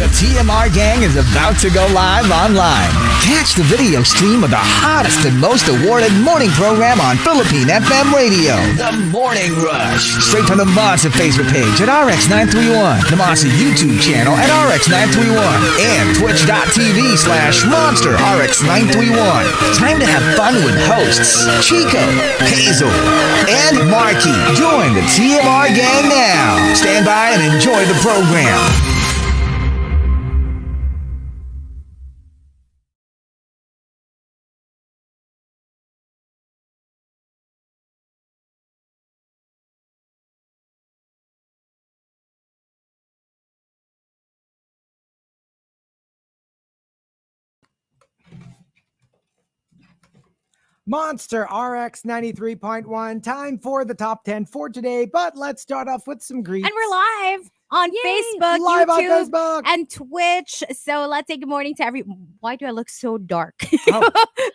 The TMR gang is about to go live online. Catch the video stream of the hottest and most awarded morning program on Philippine FM radio. The Morning Rush. Straight from the Monster Facebook page at RX931, the Monster YouTube channel at RX931, and twitch.tv/Monster RX931. Time to have fun with hosts Chico, Hazel, and Marky. Join the TMR gang now. Stand by and enjoy the program. Monster RX93.1, time for the top 10 for today, but let's start off with some greets. And we're live on Facebook, live YouTube, on Facebook, and Twitch. So let's say good morning to Why do I look so dark? Oh.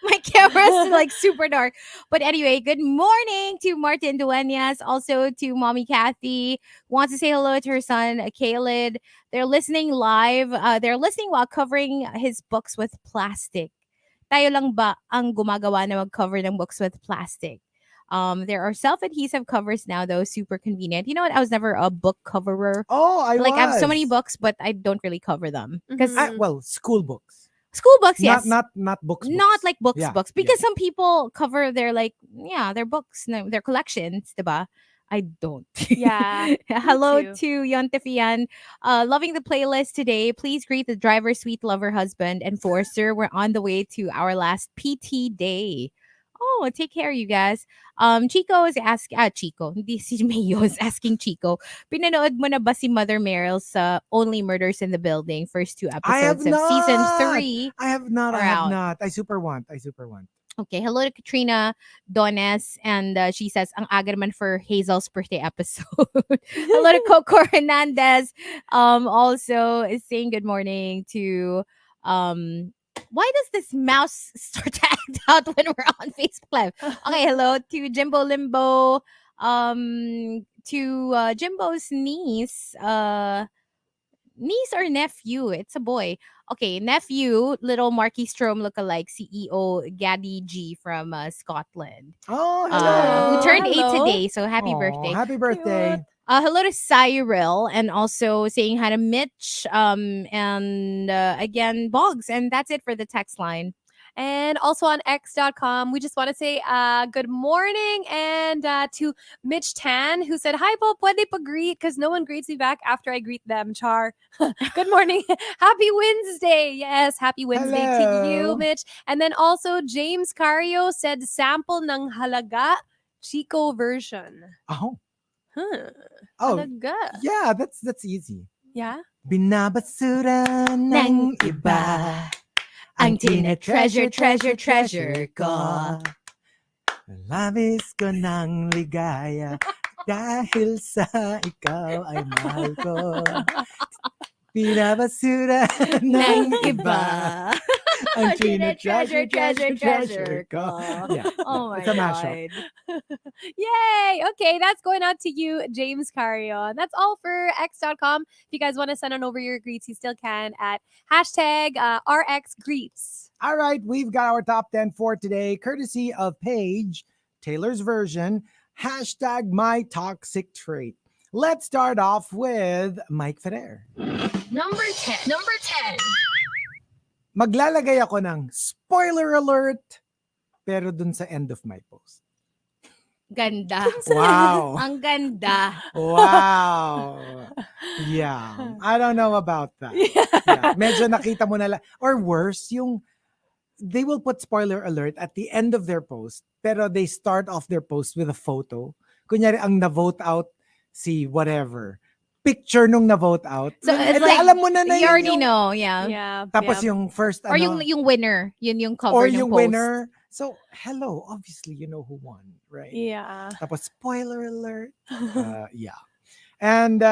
My camera's like super dark. But anyway, good morning to Martin Duenas, also to Mommy Kathy. Wants to say hello to her son, Kayla. They're listening live. They're listening while covering his books with plastic. Tayo lang ba ang gumagawa na mag-cover ng books with plastic? There are self-adhesive covers now, though, super convenient. You know what? I was never a book coverer. Oh, I have so many books, but I don't really cover them because school books. School books, yes, not books. Not like books, Yeah, books. Because some people cover their their books, their collections, diba? I don't. Yeah. Hello to Yontefian. Loving the playlist today. Please greet the driver, sweet lover, husband, and forcer. We're on the way to our last PT day. Oh, take care, you guys. Chico is asking, Chico, hindi si Mayo is asking Chico, pinanood mo na ba si Mother Meryl's Only Murders in the Building, first 2 episodes of season 3? I have not. I super want. Okay, hello to Katrina Dones, and she says, ang aga naman for Hazel's birthday episode. Hello to Coco Hernandez, also is saying good morning to, why does this mouse start to act out when we're on Facebook Live? Okay, hello to Jimbo Limbo, to Jimbo's niece, niece or nephew, it's a boy. Okay, nephew, little Marky Strom lookalike, CEO Gaddy G from Scotland. Oh, hello. Who turned 8 Hello. today, so happy birthday. Happy birthday. Hello to Cyril, and also saying hi to Mitch, and again, Boggs. And that's it for the text line. And also on X.com, we just want to say good morning and to Mitch Tan, who said, hi po, pwede pa greet because no one greets me back after I greet them, Char. Good morning. Happy Wednesday. Yes, happy Wednesday to you, Mitch. And then also James Cario said, sample ng halaga, Chico version. Oh. Huh. Oh, Halaga. yeah, that's easy. Yeah? Binabasura ng iba. Ang treasure ko. Labis ko ng ligaya dahil sa ikaw ay mahal ko. Binabasura ng iba. Ang treasure ko. Yeah. Oh my It's a mashup. God. Yay! Okay, that's going out to you, James Carrion. That's all for X.com. If you guys want to send on over your greets, you still can at hashtag RXGreets. All right, we've got our top 10 for today, courtesy of Paige, Taylor's version, hashtag my toxic trait. Let's start off with Mike Ferrer. Number 10. Maglalagay ako ng spoiler alert, pero dun sa end of my post. Ganda. Wow. Ang ganda. Wow. Yeah. I don't know about that. Yeah. Medyo nakita mo na lang. Or worse, they will put spoiler alert at the end of their post, pero they start off their post with a photo. Kunyari, ang na-vote out si whatever. Picture nung na-vote out. So it's like, alam mo na you already yung, know, yeah. Yeah. Tapos yung first, Or yung winner. Yun yung cover or ng yung post. winner. So, hello, obviously you know who won, right? Yeah. Tapos spoiler alert. Yeah. And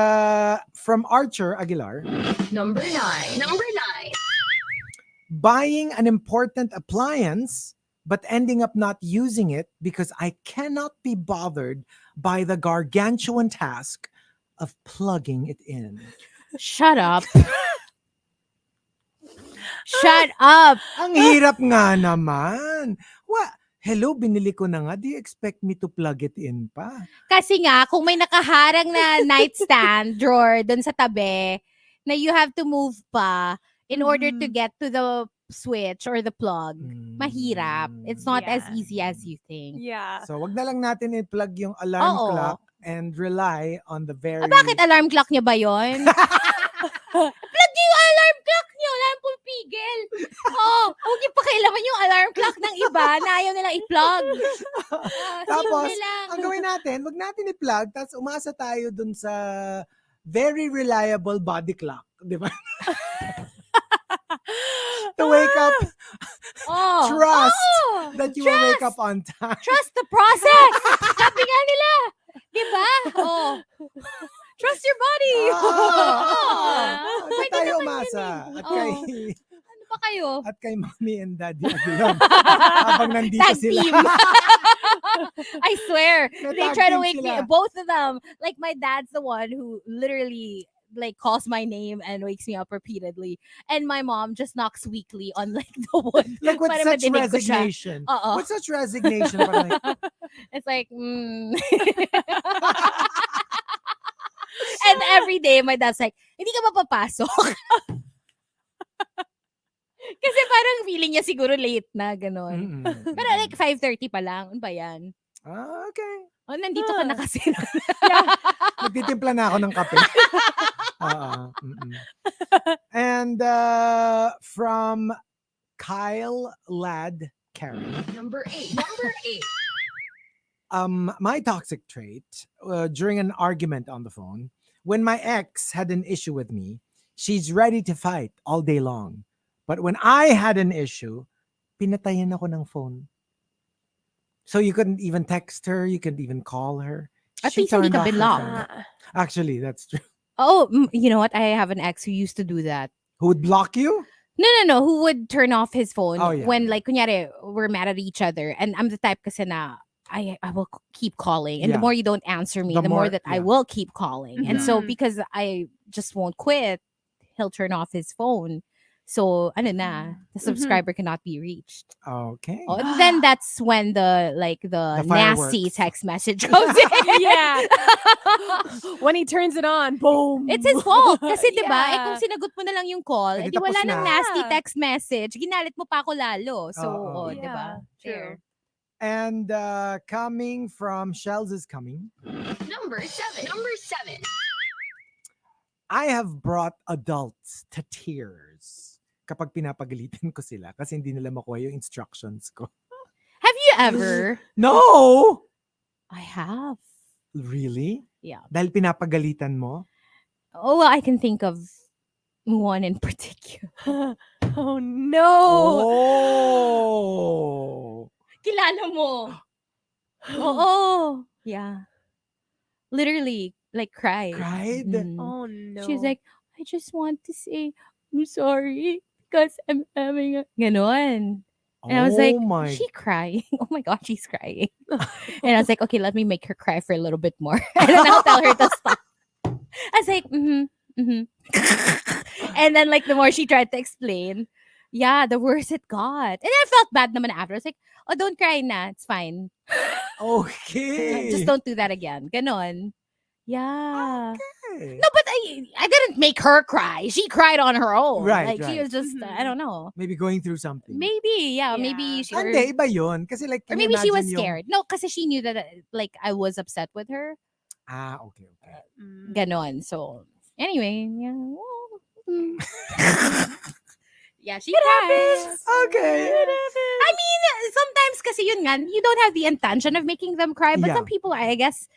from Archer Aguilar, Number 9. buying an important appliance but ending up not using it because I cannot be bothered by the gargantuan task of plugging it in. Shut up. Shut up. Ang hirap nga naman. Hello, binili ko na nga. Do you expect me to plug it in pa? Kasi nga, kung may nakaharang na nightstand drawer dun sa tabi, na you have to move pa in order to get to the switch or the plug, mahirap. It's not as Yeah. easy as you think. Yeah. So, wag na lang natin i-plug yung alarm Oo. clock and rely on the very... Bakit alarm clock niya ba yon? Plug niyo yung alarm clock niyo. Wala nang pumipigil. Huwag niyo pakialaman yung alarm clock ng iba na ayaw nilang i-plug. Tapos, Simple lang. ang gawin natin, wag natin i-plug, tapos umasa tayo dun sa very reliable body clock. Di ba? To wake up, trust that you will wake up on time. Trust the process. Sabi nga nila. Diba? Trust your body. At Pwede tayo naman umasa. yun eh. At kay, Ano pa kayo? at kay mommy and daddy Aguilar. Habang nandito Tag sila. team. I swear. May They tag try to team wake me. sila. Both of them. Like my dad's the one who literally like calls my name and wakes me up repeatedly. And my mom just knocks weekly on like the wood. Like with para such madinig ko siya. resignation. Oo. With such resignation. Parang like, It's like, And every day, my dad's like, hindi ka mapapasok. Kasi parang feeling niya siguro late na, gano'n. Pero like 5:30 pa lang. Ano ba yan? Okay. Nandito ka na kasi. Magtitimpla na ako ng kape. And from Kyle Lad Karen. Number 8. Number 8. My toxic trait during an argument on the phone, when my ex had an issue with me, she's ready to fight all day long. But when I had an issue, pinatayan ako ng phone. So you couldn't even text her, you couldn't even call her. At She least hindi turned ka off her blocked. phone. Actually, that's true. You know what? I have an ex who used to do that. Who would block you? No. Who would turn off his phone Oh, yeah. when, like, kunyari, we're mad at each other. And I'm the type kasi na, I will keep calling. And the Yeah. more you don't answer me, The the more more- that I yeah. will keep calling. And so, Mhm. because I just won't quit, he'll turn off his phone. So, ano na, the subscriber cannot be reached. Okay. And then that's when the nasty fireworks. text message comes in. Yeah. When he turns it on, boom. It's his fault. Kasi diba, Yeah. kung sinagot mo na lang yung call, Eh, di edi wala tapos nang na. nasty Yeah. text message, ginalit mo pa ako lalo. So, Oo. diba? Yeah, true. Fair. And coming from Shells is coming. Number 7. Number 7. I have brought adults to tears kapag pinapagalitan ko sila kasi hindi nila makuha yung instructions ko. Have you ever? No! I have. Really? Yeah. Dahil pinapagalitan mo? Oh, well, I can think of one in particular. Oh no. Oh! Kilala mo. Oo. Yeah. Literally, like, cried. Cried? Mm. Oh no. She's like, I just want to say, I'm sorry because I'm having a... Ganon. And I was like, my... is she crying? Oh my God, she's crying. And I was like, okay, let me make her cry for a little bit more. And then I'll tell her to stop. I was like, And then, like, the more she tried to explain, yeah, the worse it got. And I felt bad naman after. I was like, oh, don't cry na. It's fine. Okay. Just don't do that again. Ganon. Yeah. Okay. No, but I didn't make her cry. She cried on her own. Right, Like, she right. was just, I don't know. Maybe going through something. Maybe, yeah. Yeah. Maybe she... Hindi, iba yun. Kasi like, Or can you maybe she was imagine yung- scared. No, kasi she knew that like I was upset with her. Okay. Mm. Ganon. So anyway, yeah. Well, yeah, she cried. Okay. I mean, sometimes kasi yun nga, you don't have the intention of making them cry, but Yeah. some people, I guess,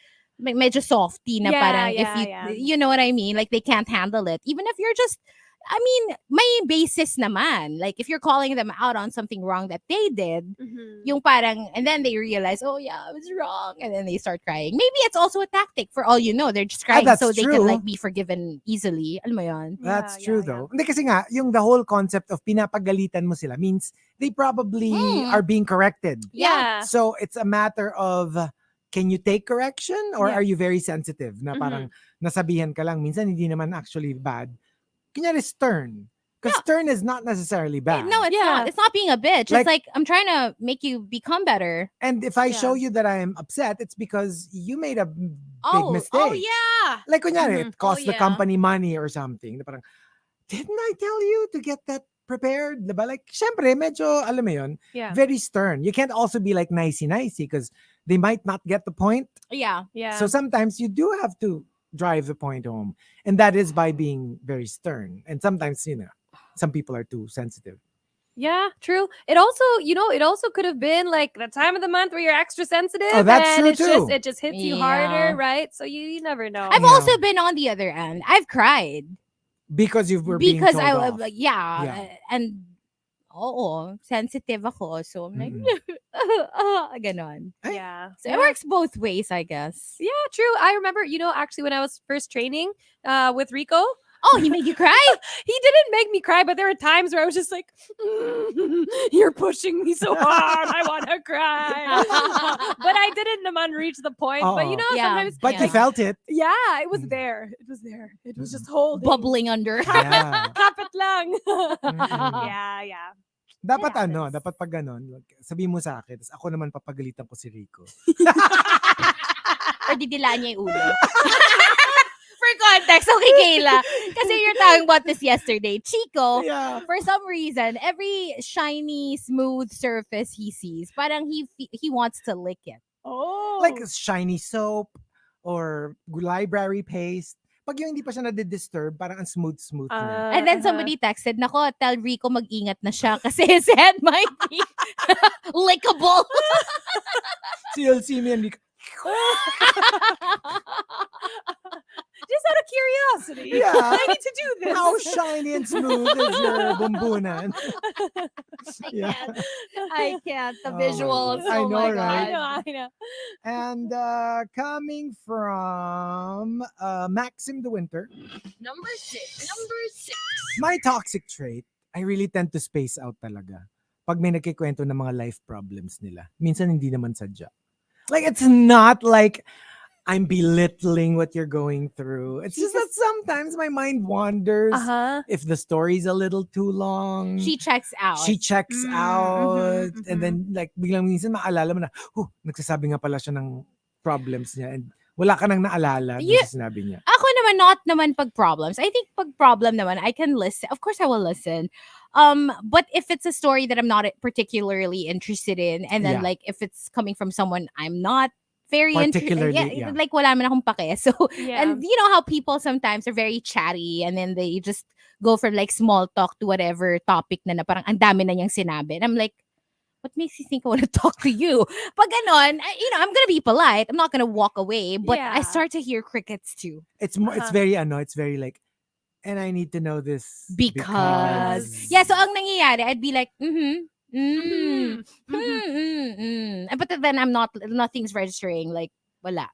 medyo softy na Yeah, parang if yeah. you know what I mean, like they can't handle it. Even if you're just, I mean, may basis naman. Like if you're calling them out on something wrong that they did, Mhm. yung parang, and then they realize, oh yeah, I was wrong, and then they start crying. Maybe it's also a tactic for all you know. They're just crying that's so they true. can like be forgiven easily. Alam mo yun? That's Yeah, true yeah, though. Hindi kasi nga, yung the whole concept of pinapagalitan mo sila means they probably are being corrected. Yeah. So it's a matter of, can you take correction or Yeah. are you very sensitive na parang nasabihan ka lang, minsan hindi naman actually bad. Kunyari stern. Because stern is not necessarily bad. No, it's Yeah. not. It's not being a bitch. Like- it's like I'm trying to make you become better. And if I Yeah. show you that I am upset, it's because you made a big Oh, mistake. oh yeah. Like, kunyari, Mhm. it cost the yeah. company money or something. Na parang, didn't I tell you to get that prepared? Diba? Like, syempre, medyo, alam mo yun, Yeah. very stern. You can't also be like nicey-nicey because they might not get the point. Yeah. Yeah. So sometimes you do have to drive the point home. And that is by being very stern. And sometimes, some people are too sensitive. Yeah, true. It also could have been like the time of the month where you're extra sensitive. Oh, that's and true it's just too. it just hits you Yeah. harder, right? So you never know. I've Yeah. also been on the other end. I've cried Because you were being because told I off. was Yeah. and sensitive ako. So I'm like, ganon. Yeah. So yeah. it works both ways, I guess. Yeah, true. I remember, actually when I was first training with Rico, Oh, he made you cry? he didn't make me cry, but there were times where I was just like, you're pushing me so hard. I want to cry. But I didn't naman reach the point. But Oo. Yeah. sometimes, But you Yeah. felt it. yeah, it was Mm. there. It was there. It was Mm. just holding. Bubbling under. Yeah. Kapit lang. Mm-mm. Yeah. Dapat It happens. dapat pag ganon, sabihin mo sa akin, tapos ako naman papagalitan ko si Rico. Or didilaan niya yung ulo. For context, okay, Kayla. Kasi you're talking about this yesterday. Chico, Yeah. for some reason, every shiny, smooth surface he sees, parang he wants to lick it. Oh. Like shiny soap or library paste. Pag yung hindi pa siya nadidisturb, parang ang smooth niya. And then somebody texted, nako, tell Rico mag-ingat na siya kasi his head might be lickable. So you'll see me and Rico, Just out of curiosity. Yeah. I need to do this. how shiny and smooth is your bumbunan? Yeah. I can't. The Oh, visuals. I Oh know, my right? God. I know. And coming from Maxim the Winter, Number 6. Number 6. my toxic trait, I really tend to space out talaga. Pag may nagkikwento ng mga life problems nila. Minsan hindi naman sadya. Like, it's not like I'm belittling what you're going through. It's just that sometimes my mind wanders. Uh-huh. If the story's a little too long, She checks out. she checks Mm, out. mhm, And then, like, biglang minsan maalala mo na, nagsasabi nga pala siya ng problems niya. And wala ka nang naalala dun Yeah. sa sinabi niya. Ako naman, not naman pag problems. I think pag problem naman, I can listen. Of course, I will listen. But if it's a story that I'm not particularly interested in, and then Yeah. like if it's coming from someone I'm not very Particularly, interested, yeah. like wala man akong pake. So, Yeah. and you know how people sometimes are very chatty, and then they just go from like small talk to whatever topic na parang ang dami na niyang sinabi. And I'm like, what makes you think I want to talk to you? Pag ganon, I'm gonna be polite. I'm not gonna walk away, but I Yeah. start to hear crickets too. It's more, it's very like, and I need to know this Because yeah, so ang nangyayari, I'd be like, but then I'm not, nothing's registering, like wala.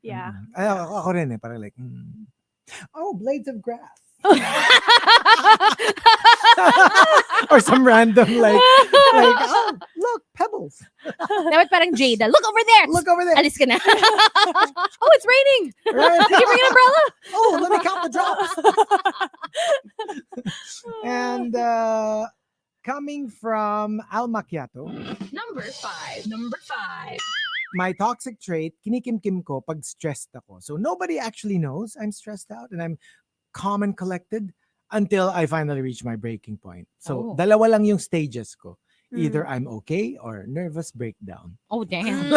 Yeah. Ako rin parang like, oh, blades of grass. Or some random like, oh, look, pebbles. Dapat parang Jada, look over there. Look over there. Alis ka na. Oh, it's raining. Right? Can you bring an umbrella? Oh, let me count the drops. And coming from Al Macchiato, Number 5. Number 5. my toxic trait, kinikim-kim ko pag stressed ako. So nobody actually knows I'm stressed out and I'm calm and collected until I finally reach my breaking point. So Oh. dalawa lang yung stages ko. Either I'm okay or nervous breakdown. Oh damn.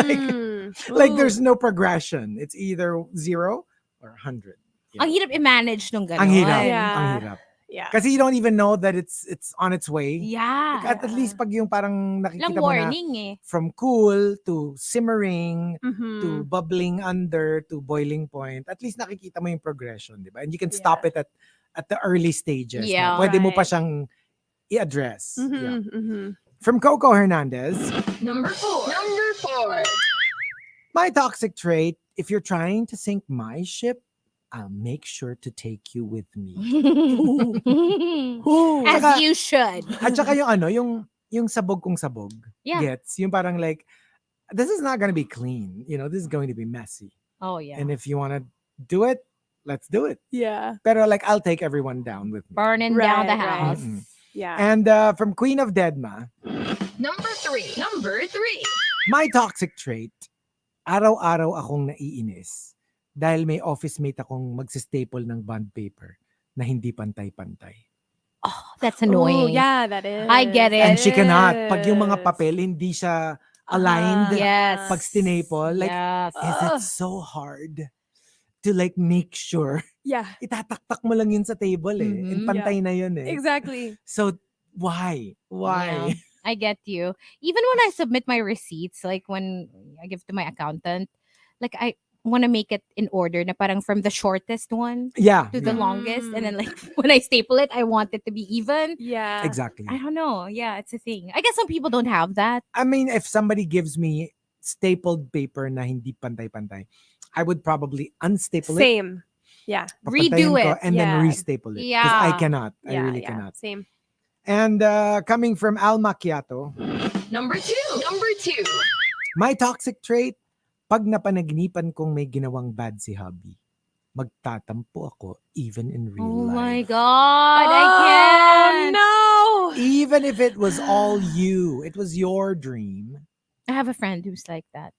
Like there's no progression. It's either 0 or 100. Ang hirap i-manage nung gano'n. Ang hirap. Yeah. Ang hirap. Yeah. Kasi you don't even know that it's on its way. Yeah. At least pag yung parang Lang nakikita mo na warning eh. from cool to simmering Mhm. to bubbling under to boiling point, at least nakikita mo yung progression, di ba? And you can stop it at the early stages. Yeah. Na pwede mo pa Right. siyang i-address. Mhm, Yeah. mhm. From Coco Hernandez, Number 4. Number 4. my toxic trait, if you're trying to sink my ship, I'll make sure to take you with me. As Saka- you should. At saka yung sabog kong sabog. Yeah. Gets, yung parang like, this is not going to be clean. This is going to be messy. Oh yeah. And if you want to do it, let's do it. Yeah. Pero like, I'll take everyone down with me. Burning down the Right, right. house. Mm-mm. Yeah. And from Queen of Deadma, Number 3. Number 3. my toxic trait, araw-araw akong naiinis dahil may office mate akong magsistaple ng bond paper na hindi pantay-pantay. Oh, that's Oh, annoying. yeah, that is. I get it. And she cannot. That Pag yung mga is. papel, hindi siya aligned. Yes. Pag staple, like, Yes. is it so hard to like make sure? Yeah, Itataktak mo lang yun sa table eh. And Mhm. pantay na yun eh. exactly. So, why? Why? Yeah, I get you. Even when I submit my receipts, like when I give to my accountant, like I want to make it in order na parang from the shortest one Yeah. to the yeah, longest. And then like when I staple it, I want it to be even. Yeah. exactly. I don't know. Yeah, it's a thing. I guess some people don't have that. I mean, if somebody gives me stapled paper na hindi pantay-pantay, I would probably unstaple it, Same. Yeah. Redo papantayin ko, it. and then Yeah. restaple it. Because I Yeah. cannot. I Yeah, really yeah. cannot. Same. And coming from Al Macchiato, Number 2. Number 2. my toxic trait, pag napanaginipan kong may ginawang bad si hubby, magtatampo ako even in real Oh my life. god, I Oh, can't. no. Even if it was all you, it was your dream, I have a friend who's like that.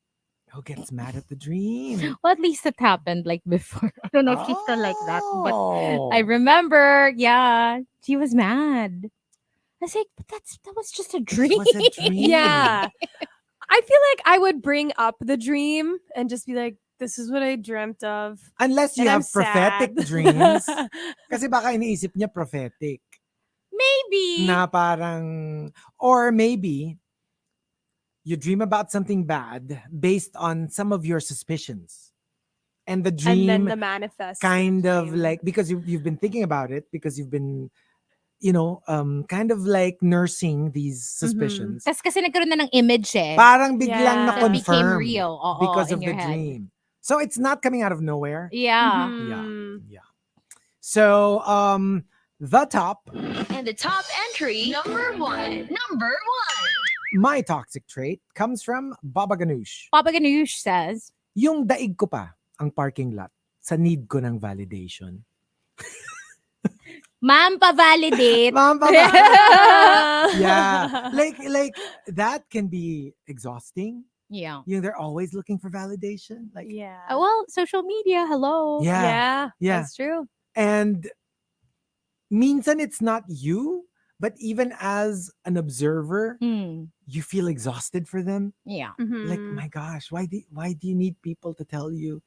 who gets mad at the dream? Well, at least it happened like before. I don't know if she's still like that, but Oh. I remember, yeah, she was mad. I was like, but that was just a dream. was a dream. Yeah. I feel like I would bring up the dream and just be like, this is what I dreamt of. Unless you And I'm have prophetic sad. dreams. Kasi baka iniisip niya prophetic. Maybe. Na parang, or maybe you dream about something bad based on some of your suspicions. And the And dream then the manifest. kind of dream. like, because you've been thinking about it, because you've been, kind of like nursing these suspicions. Tas kasi nagkaroon na ng image eh. Parang biglang Yeah. That became na-confirm real. Oo, because in of the your head. dream. So it's not coming out of nowhere. Yeah. Mhm. Yeah. So the top, And the top entry, number 1. Number 1. my toxic trait comes from Baba Ganoush. Papa Ganoush says, Yung daig ko pa ang parking lot sa need ko ng validation. Ma'am, pa-validate. Ma'am, Baba. Yeah. Like that can be exhausting. Yeah. They're always looking for validation. Like Yeah. Well, social media, hello. Yeah. Yeah. That's true. And minsan it's not you, but even as an observer, Hmm. you feel exhausted for them. Yeah. Like, Mhm. my gosh, why do you need people to tell you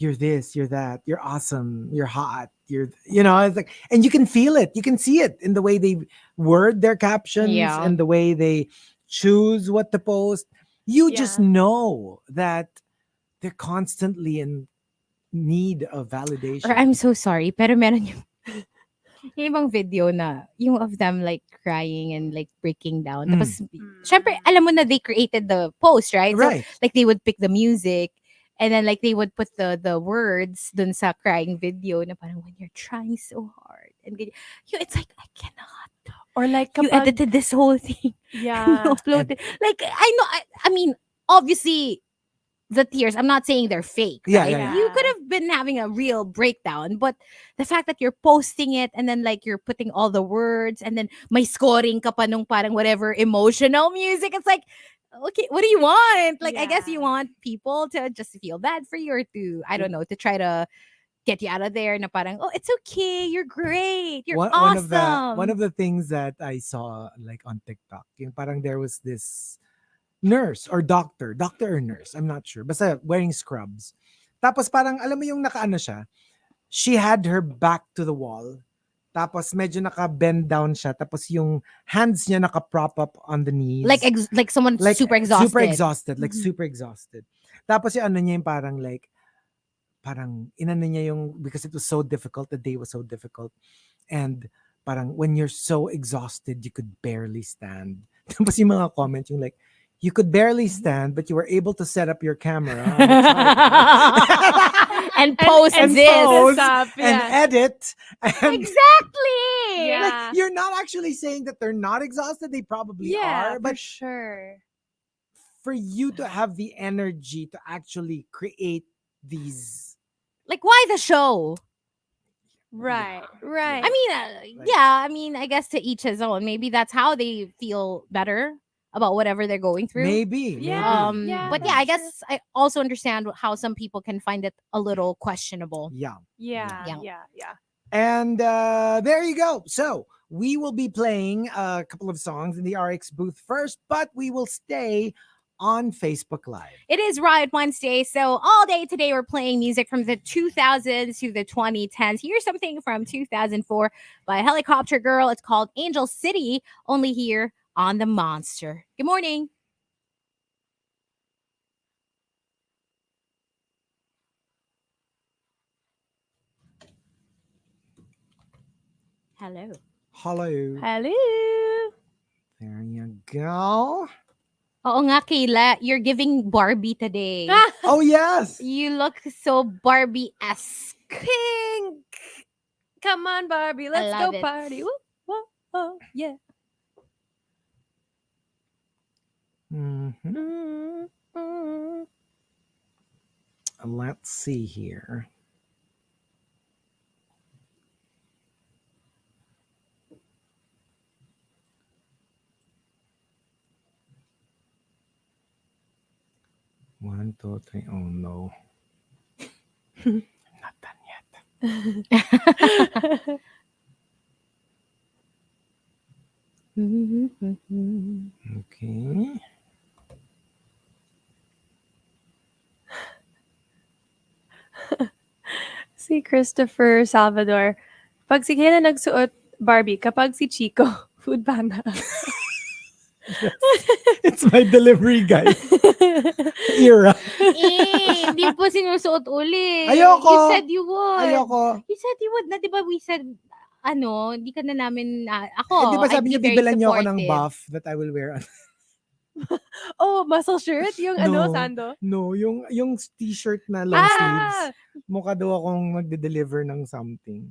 you're this, you're that, you're awesome, you're hot, it's like, and you can feel it, you can see it in the way they word their captions, Yeah. and the way they choose what to post. You just Yeah. know that they're constantly in need of validation. Or I'm so sorry, pero meron yung ibang video na, yung of them like crying and like breaking down. Mm. Tapos, syempre, alam mo na they created the post, right? So, Right. like they would pick the music and then like they would put the words dun sa crying video na parang when you're trying so hard. And ganyan. It's like, I cannot. Or like You kapag, edited this whole thing. yeah. You uploaded. Like, I know, I mean, obviously, the tears, I'm not saying they're fake. Yeah, right? yeah, yeah. You could have been having a real breakdown, but the fact that you're posting it and then like you're putting all the words and then may scoring ka pa nung parang whatever emotional music, it's like, okay, what do you want? Like, I guess you Yeah. want people to just feel bad for you or to, I don't know, to try to get you out of there na parang, oh, it's okay, you're great, you're awesome. One of the things that I saw like on TikTok, yung parang there was this nurse or doctor or nurse, I'm not sure, basta wearing scrubs. Tapos parang alam mo yung nakaano siya, she had her back to the wall. Tapos medyo naka-bend down siya. Tapos yung hands niya naka-prop up on the knees. like someone Like, super exhausted. Super exhausted. Like Mhm. super exhausted. Tapos yung ano niya yung parang inano niya yung, because it was so difficult, the day was so difficult. And parang when you're so exhausted, you could barely stand. Tapos yung mga comments yung like, you could barely stand, but you were able to set up your camera on the tripod. And post and this. post stuff, and yeah. edit. And Exactly. Yeah. like, you're not actually saying that they're not exhausted. They probably Yeah, are. for But sure. for you to have the energy to actually create these, Like, why the show? Right. I mean, I mean, I guess to each his own. Maybe that's how they feel better about whatever they're going through. Maybe. Yeah. But that's yeah, I true. guess I also understand how some people can find it a little questionable. Yeah. Yeah. And there you go. So we will be playing a couple of songs in the RX booth first, but we will stay on Facebook Live. It is Riot Wednesday, so all day today we're playing music from the 2000s to the 2010s. Here's something from 2004 by Helicopter Girl. It's called Angel City, only here on the Monster. Good morning. Hello. Hello. Hello. There you go. Oo nga, Kayla, you're giving Barbie today. Oh, yes. You look so Barbie-esque. Pink. Come on, Barbie. Let's go love it. party. Woo, woo, woo, yeah. Mhm. Mm. Let's see here. One, two, three. Oh no. Not done yet. Okay. Si Christopher Salvador. Pag si Kayla nagsuot Barbie, kapag si Chico, food panda. It's my delivery guy era. Hindi po sinusuot uli. Ayoko. You said you would. Ayoko. You said you would. Na, di ba we said, hindi ka na namin, ako, Eh, di ba I'd sabi be niyo, very bibilan niyo ako ng supportive. buff that I will wear on. Oh, muscle shirt? Yung No. Sando? No, yung t-shirt na long sleeves. Mukha daw akong magde-deliver ng something.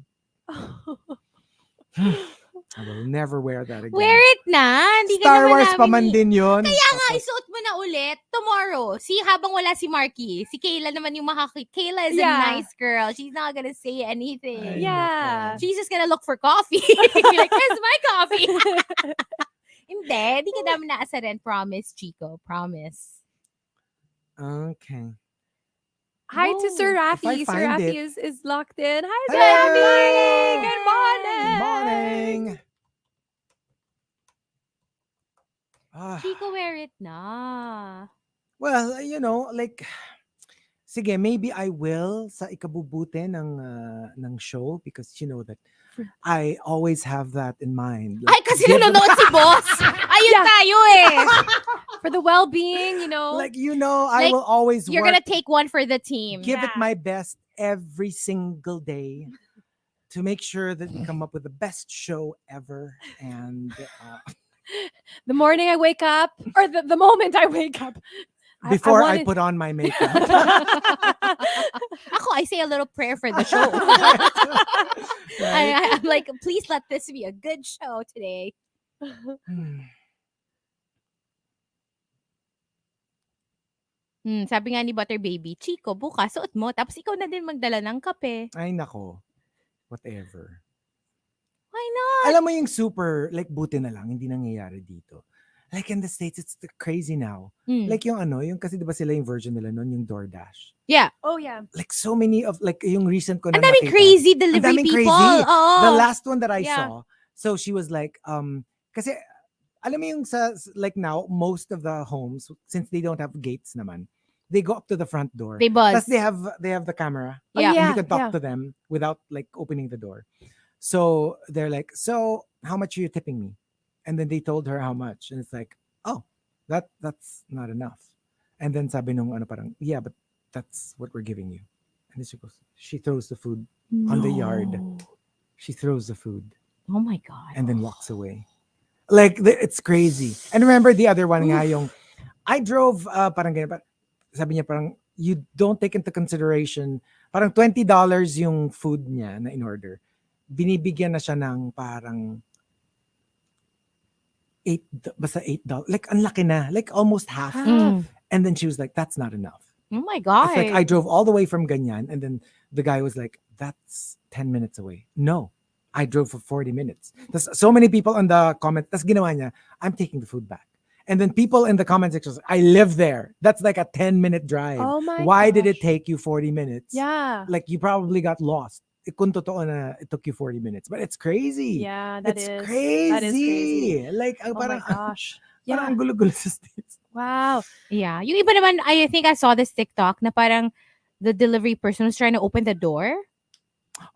I will never wear that again. Wear it na. Hindi ka Star naman Wars pa namin man din yun. Kaya nga, isuot mo na ulit tomorrow. See, habang wala si Marky, si Kayla naman yung Kayla is a nice girl. She's not gonna say anything. Ay, Yeah. nako. She's just gonna look for coffee. Be like, where's my coffee? Hindi ka namin naasarin. Promise, Chico. Promise. Okay. Hi to Sir If I Rafi. Sir find Rafi it- is locked in. Hi, Sir Hello. Rafi. Good morning. Good morning. Chico, wear it na. Well, like, sige, maybe I will sa ikabubuti ng show because you know that I always have that in mind. Ay, kasi nanonood si boss. Ayun tayo eh. For the well-being, Like, I Like, will always You're work, gonna take one for the team. give it my best every single day to make sure that we come up with the best show ever. And the morning I wake up, or the moment I wake up. before I wanted- put on my makeup. Ako, I say a little prayer for the show. Right? I'm like, please let this be a good show today. Sabi nga ni Butter Baby, Chico, bukas suot mo, tapos ikaw na din magdala ng kape. Ay, nako. Whatever. Why not? Alam mo yung super, like, buti na lang, hindi nangyayari dito. Like in the States, it's crazy now. Like yung kasi diba sila yung version nila nun, yung DoorDash. Yeah. Oh, yeah. Like so many of, like yung recent ko na Ang daming nakita. crazy Ang delivery daming people. crazy. Oo. The last one that I Yeah. saw, so she was like, kasi, alam mo yung sa, like now, most of the homes, since they don't have gates naman, they go up to the front door. They buzz. Tapos they have the camera. Yeah. And you can talk to them without like opening the door. So they're like, so how much are you tipping me? And then they told her how much. And it's like, oh, that's not enough. And then sabi nung parang, yeah, but that's what we're giving you. And then she throws the food on the yard. She throws the food. Oh my God. And then walks away. Like, it's crazy. And remember the other one nga yung, I drove, parang ganyan, sabi niya parang, you don't take into consideration, parang $20 yung food niya na in order. Binibigyan na siya ng parang basta $8. Like, ang laki na. Like, almost half. And then she was like, that's not enough. Oh my god. It's like I drove all the way from Ganyan, and then the guy was like, "That's 10 minutes away." No, I drove for 40 minutes. There's so many people on the comment. Tas ginawa niya, I'm taking the food back. And then people in the comment section, I live there. That's like a 10-minute drive. Oh my Why did it gosh. take you 40 minutes? Yeah. Like you probably got lost. Kung totoo na it took you 40 minutes. But it's crazy. Yeah, It's crazy. That is crazy. Like, Oh my parang, gosh. parang Yeah. ang gulo-gulo sa States. Wow. Yeah. Yung iba naman, I think I saw this TikTok na parang the delivery person was trying to open the door.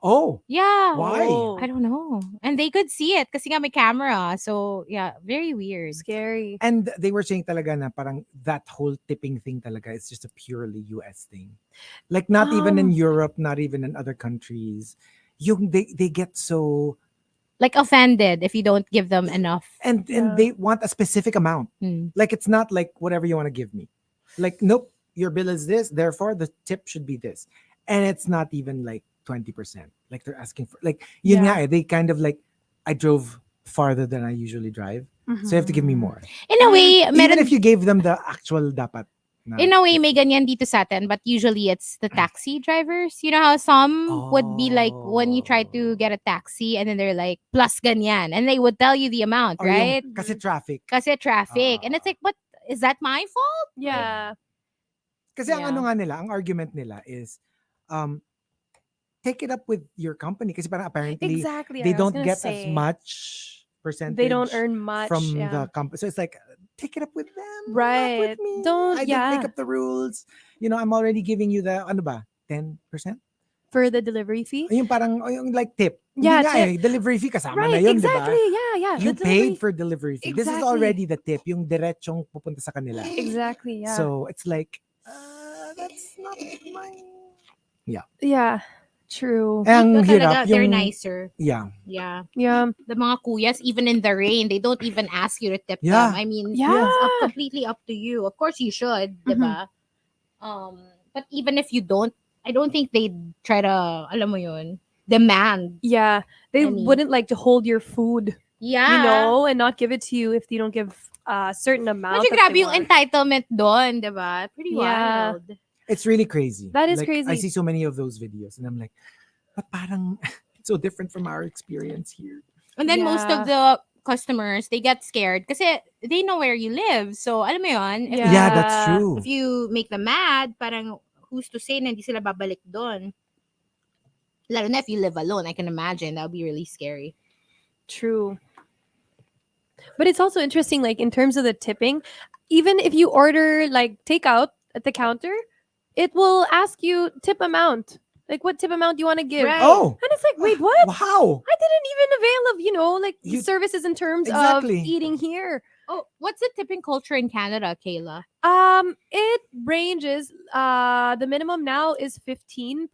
Oh, Yeah. why? Oh. I don't know. And they could see it kasi nga may camera. So, yeah, very weird. Scary. And they were saying talaga na parang that whole tipping thing talaga is just a purely US thing. Like not even in Europe, not even in other countries. They get so Like offended if you don't give them enough. and Yeah. they want a specific amount. Mm. Like it's not like whatever you want to give me. Like nope, your bill is this, therefore the tip should be this. And it's not even like 20%. Like they're asking for like yun Yeah. nga eh, they kind of like I drove farther than I usually drive. So you have to give me more. In a way, Even meron, if you gave them the actual dapat. Na, in a way, may ganyan dito sa atin, but usually it's the taxi drivers. You know how some would be like, when you try to get a taxi, and then they're like, plus ganyan. And they would tell you the amount, or yung right? kasi traffic. Kasi traffic. And it's like, but is that my fault? Yeah. Kasi ang Yeah. ano nga nila, ang argument nila is, take it up with your company. Kasi parang apparently, Exactly. they I was don't gonna get say, as much percentage. They don't earn much from yeah. the company. So it's like, take it up with them. Right. Not with me. Don't- I yeah. don't make up the rules. You know, I'm already giving you the, ano ba, 10%? for the delivery fee. Yung parang, yung like tip. Yeah, Hindi nga tip. eh, delivery fee kasama na Right. yun, Exactly. di ba? Yeah. Yeah. You the paid delivery- for delivery fee. This is Exactly. already the tip, yung diretsong pupunta sa kanila. Exactly. Yeah. So it's like, that's not my... yeah. True. Ang Dito hirap talaga, they're yung... nicer. Yeah. Yeah. Yeah. The mga kuyas, even in the rain, they don't even ask you to tip Yeah. them. I mean, Yeah. it's completely up to you. Of course, you should, diba? But even if you don't, I don't think they'd try to, alam mo yun, demand. Yeah. They Any- wouldn't like to hold your food, Yeah. you know, and not give it to you if you don't give a certain amount. Medyo that grabe they yung want. entitlement doon, diba? Pretty Yeah. wild. It's really crazy. That is Like, crazy. I see so many of those videos and I'm like, but parang it's so different from our experience here. And then most Yeah. of the customers, they get scared kasi they know where you live. So, alam mo yun, if, Yeah, that's true. if you make them mad, parang who's to say na hindi sila babalik doon? Lalo na if you live alone, I can imagine. That would be really scary. True. But it's also interesting, like in terms of the tipping, even if you order like takeout at the counter, it will ask you tip amount. Like what tip amount do you want to give? Right. Oh, And it's like, wait, what? wow. I didn't even avail of, like You- services in terms Exactly. of eating here. Oh, what's the tipping culture in Canada, Kayla? It ranges. The minimum now is 15%.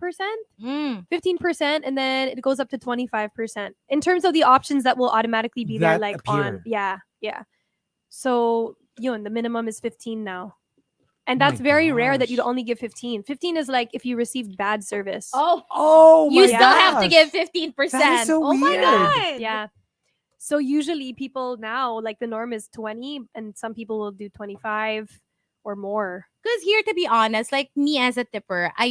15%, and then it goes up to 25% in terms of the options that will automatically be there, That like appear. yeah. So the minimum is 15 now, and My that's very rare that you'd gosh. only give 15. 15 is like if you received bad service. Oh, You my still have to gosh. give 15%. That is so oh my weird. God. Yeah. So usually people now, like the norm is 20, and some people will do 25 or more. Because here, to be honest, like me as a tipper, I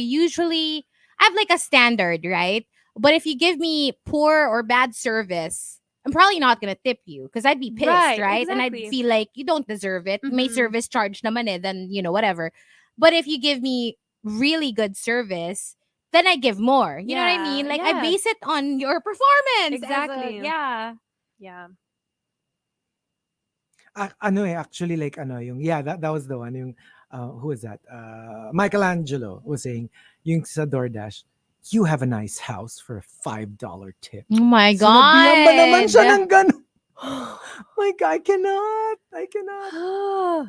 have like a standard, right? But if you give me poor or bad service, I'm probably not gonna tip you because I'd be pissed, right? And I'd Exactly. feel like you don't deserve it. May Mhm. service charge naman eh, then whatever. But if you give me really good service, then I give more. You know what I Yeah, mean? Like I yeah. base it on your performance. as a- Exactly. yeah. Yeah. Actually, like, that was the one, yung, who was that? Michelangelo was saying, yung sa DoorDash, you have a nice house for a $5 tip. Oh my Sinabihan ba naman siya God. ng ganun? My God, I cannot.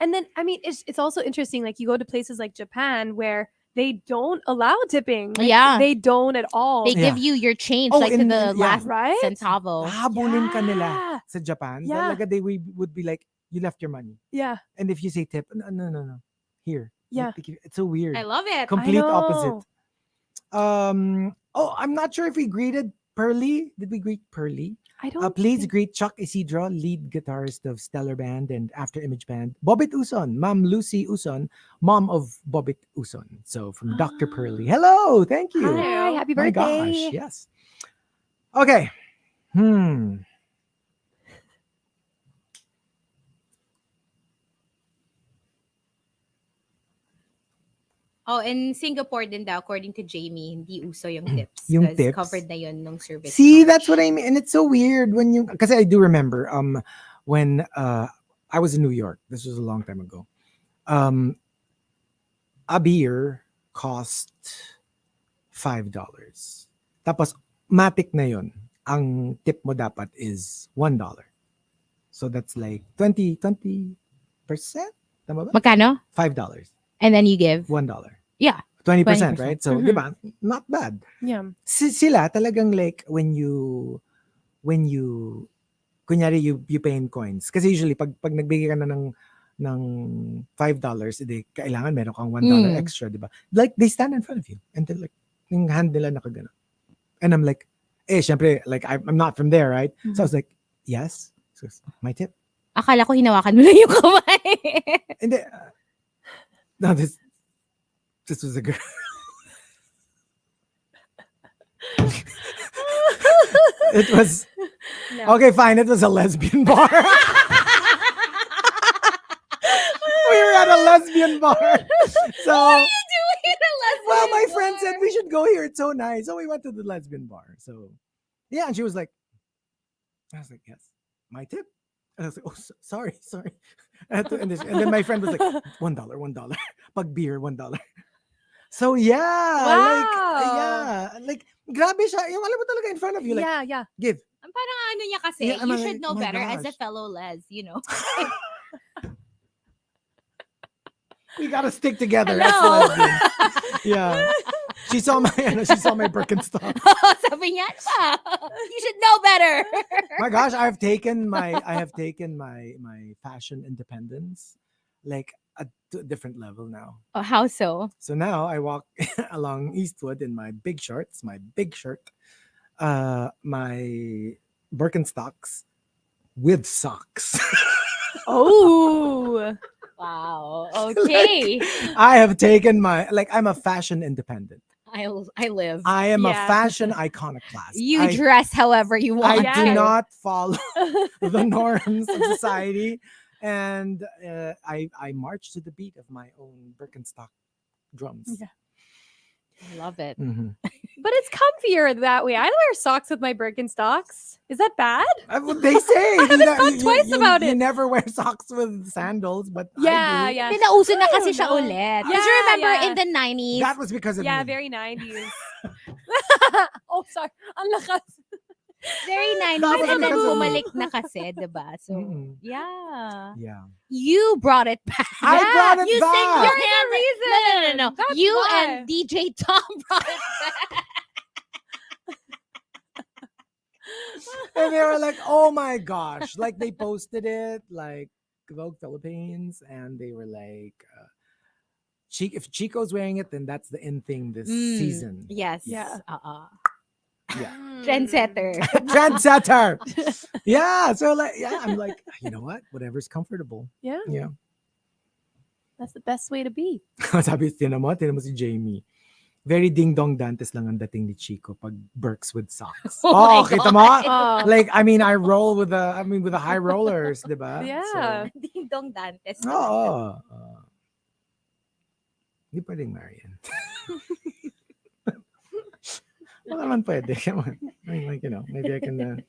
And then I mean it's also interesting, like you go to places like Japan where they don't allow tipping. Like, Yeah. they don't at all. They Yeah. give you your change Oh, like to in- the in- yeah. last Right? centavo. Habulin ka nila Yeah. sa Japan. Yeah. Talaga they would be like, you left your money. Yeah. And if you say tip, no. Here. Yeah. It's so weird. I love it. Complete know. opposite. I'm not sure if we greeted Pearly. Did we greet Pearly? I don't. Please think- greet Chuck Isidro, lead guitarist of Stellar Band and After Image Band. Bobit Uson, Ma'am Lucy Uson, mom of Bobit Uson. So from Dr. Pearly. Hello, thank you. Hi, happy My birthday. gosh, yes. Okay. Oh, in Singapore din daw, according to Jamie, hindi uso yung tips. Yung 'Cause tips? covered na yun nung service See, charge. that's what I mean. And it's so weird when you, because I do remember when I was in New York. This was a long time ago. A beer cost $5. Tapos matic na yun. Ang tip mo dapat is $1. So that's like 20%. Tama ba? Magkano? $5. And then you give. $1. Yeah. 20%, 20%. right? So, Mhm. di ba? Not bad. Yeah. Sila talagang like when you kunyari you pay in coins. Kasi usually pag nagbigay ka na ng $5, edi kailangan meron kang $1 extra, di ba? Like they stand in front of you and they're like yung hand nila nakagano. And I'm like, syempre, like I'm not from there, right? So I was like, yes. So, my tip. Akala ko hinawakan mo lang yung kamay. Hindi. No, this was a girl. It was No. okay, fine. It was a lesbian bar. We were at a lesbian bar. So, well, my friend said we should go here. It's so nice. So we went to the lesbian bar. So, yeah, and she was like, I was like, yes, my tip. And I was like, oh, sorry. I had to end this. And then my friend was like, $1. Pag beer, $1. So yeah, like grabe siya. Yung alam mo talaga in front of you, like, yeah. give. Parang ano niya kasi, Yeah, I'm you like, should know oh my better as a gosh. fellow les, you know. We gotta stick together. Hello. That's lesbian. Yeah. She saw my Birkenstock. Sabi niya, "Ah, you should know better." My gosh, I have taken my fashion independence like to a different level now. Oh, how so? So now I walk along Eastwood in my big shorts, my big shirt, my Birkenstocks with socks. Oh. Wow. Okay. I have taken I'm a fashion independent. I live. I am a Yeah. fashion iconoclast. You I, dress however you I want. do to. not follow the norms of society, and I march to the beat of my own Birkenstock drums. Yeah. I love it. Mhm. But it's comfier that way. I wear socks with my Birkenstocks. Is that bad? What they say. I haven't thought twice about You it. never wear socks with sandals, but Yeah, I do. yeah. Hindi, nauso na I kasi don't siya know. ulit. Because Yeah, remember yeah. in the 90s, That was because of Yeah, me. very 90s. Oh, sorry. Ang lakas. very 90s, That was and then because of me. bumalik na kasi, diba? So, Mm-mm. yeah. Yeah. You brought it back. I brought it you back. Sing your You're the hand. reason. No. That's You why. and DJ Tom brought it back. And they were like, oh my gosh. Like they posted it, like Vogue Philippines, and they were like, if Chico's wearing it, then that's the in thing this season. Yes. Yeah. Yeah. Trendsetter. Trendsetter. Yeah. So I'm like, you know what? Whatever's comfortable. Yeah, Yeah. that's the best way to be. Sabi, tinan mo si Jamie. Very ding-dong dantes lang ang dating ni Chico pag Birks with socks. Oh my kita mo? Oh. Like, I mean, I roll with the high rollers, di ba? Yeah. Ding Dong Dantes. So, oo. Hindi pwedeng Marian. Baka naman pwede. Come on. I mean, like, maybe I can...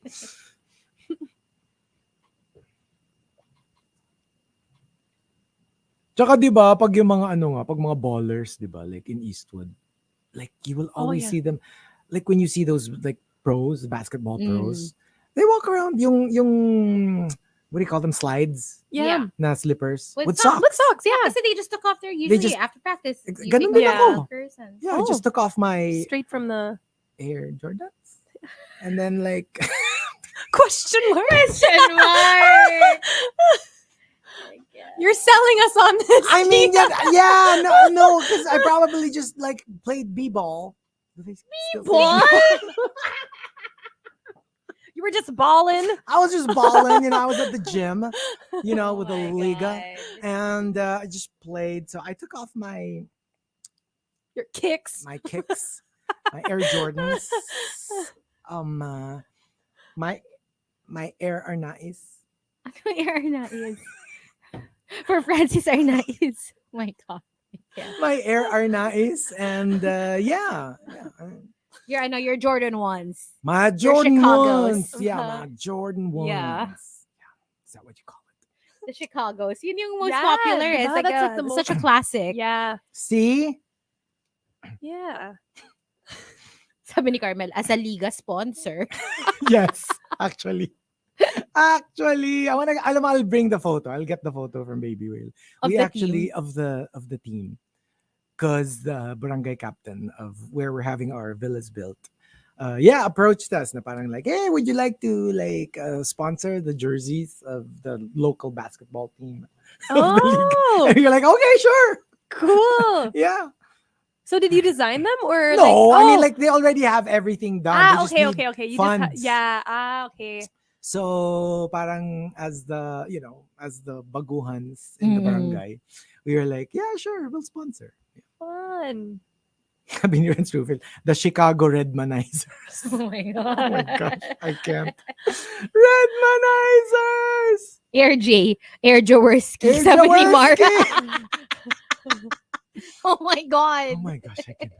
Tsaka di ba pag yung mga pag mga ballers, di ba, like in Eastwood, like you will always yeah. see them, like when you see those like pros, basketball pros, they walk around yung what do you call them, slides Yeah. na slippers With with socks. socks. With socks, yeah. Kasi they just took off their usually just- after practice. Ganun take din off ako. their slippers and- Yeah, I Oh. just took off my Straight from the Air Jordans, and then like question mark. Question mark. You're selling us on this. I mean, Gina. yeah, no, because I probably just like played b-ball. Do they still play B-ball? b-ball? You were just balling. I was just balling, I was at the gym, Oh with the my Liga. God. And I just played. So I took off my Your kicks. kicks, my Air Jordans, my Air Arnais. Arnaiz. For Francis Arnaiz. My God. Yeah. My Air Arnais, and yeah. Your Jordan ones. My Your Jordan Chicagos. ones. Yeah, my Jordan ones. Yeah. Is that what you call it? The Chicagos. Yun yung most Yeah, popular. It's diba? like, That's like the such a most- classic. Yeah. See? Yeah. Sabi ni Carmel, as a Liga sponsor. Yes, actually. Actually, I'll bring the photo. I'll get the photo from Baby Whale. Of We the actually team? of the team. Because the barangay captain of where we're having our villas built, approached us na parang like, hey, would you like to sponsor the jerseys of the local basketball team of the league? Oh, And you're like, okay, sure. cool. Yeah. So did you design them or No, like? I mean like they already have everything done. They just okay, need okay. You funds. just okay. So parang as the baguhans in the barangay, we were like, yeah, sure, we'll sponsor. Fun. Sabi ni Renz Rufil, the Chicago Redmanizers. Oh my Oh my God. gosh, I can't. Redmanizers! Air J. Air Jaworski. Air Sabi ni Mark. Jaworski! Oh my God. Oh my gosh, I can't.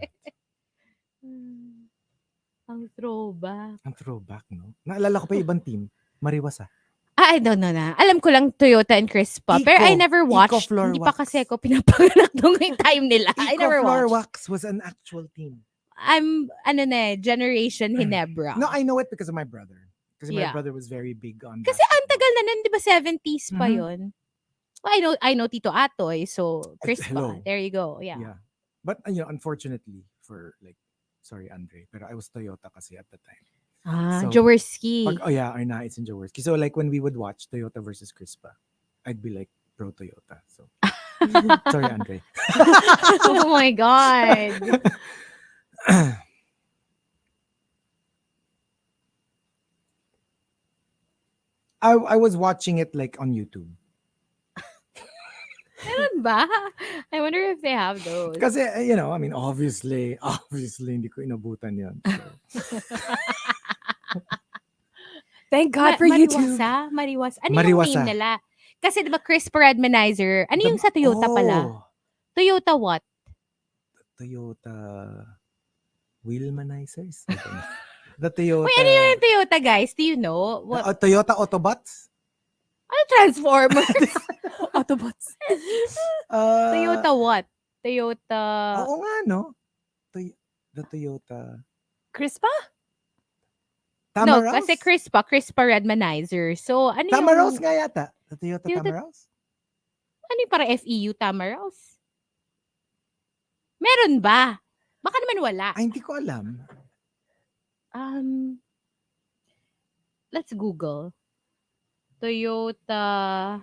Ang throwback. Ang throwback, no? Naalala ko pa yung ibang team. Mariwasa. I don't know na. Alam ko lang Toyota and Crispa. Pero I never watched. Floor Hindi pa Wax. kasi ako pinapanganak nung time nila. I Eco never Floor watched. Wax was an actual team. I'm, Generation Hinebra. No, I know it because of my brother. Kasi my Yeah. brother was very big on Kasi ang tagal na nun, di ba 70s pa Mhm. yun? Well, I know Tito Atoy, so Crispa. hello. There you go. Yeah. Yeah. But, unfortunately for sorry, Andre, pero I was Toyota kasi at the time. So, Jaworski. Arnaiz and Jaworski. So like when we would watch Toyota versus Crispa, I'd be like pro Toyota. So sorry, Andre. Oh my God. I was watching it like on YouTube. Meron ba? I wonder if they have those. Kasi, I mean, obviously, hindi ko inabutan yun. So. Thank God for YouTube. Mariwasa. Ano yung Mariwasa. name nila? Kasi di ba Crispa Redmanizer? Ano yung sa Toyota pala? Toyota what? Toyota Wheelmanizers? I don't know. The Toyota... Wait, ano yung Toyota, guys? Do you know? What? Toyota Autobots? Ano Transformers? Autobots. Toyota what? Toyota... Oo nga, no? The Toyota... Crispa? Tamaraws? No, kasi Crispa Redmanizer. So, ano Tamaraws yung... nga yata. The Toyota Tamaraws? Ano yung para FEU Tamaraws? Meron ba? Baka naman wala. Ay, hindi ko alam. Let's Google. Toyota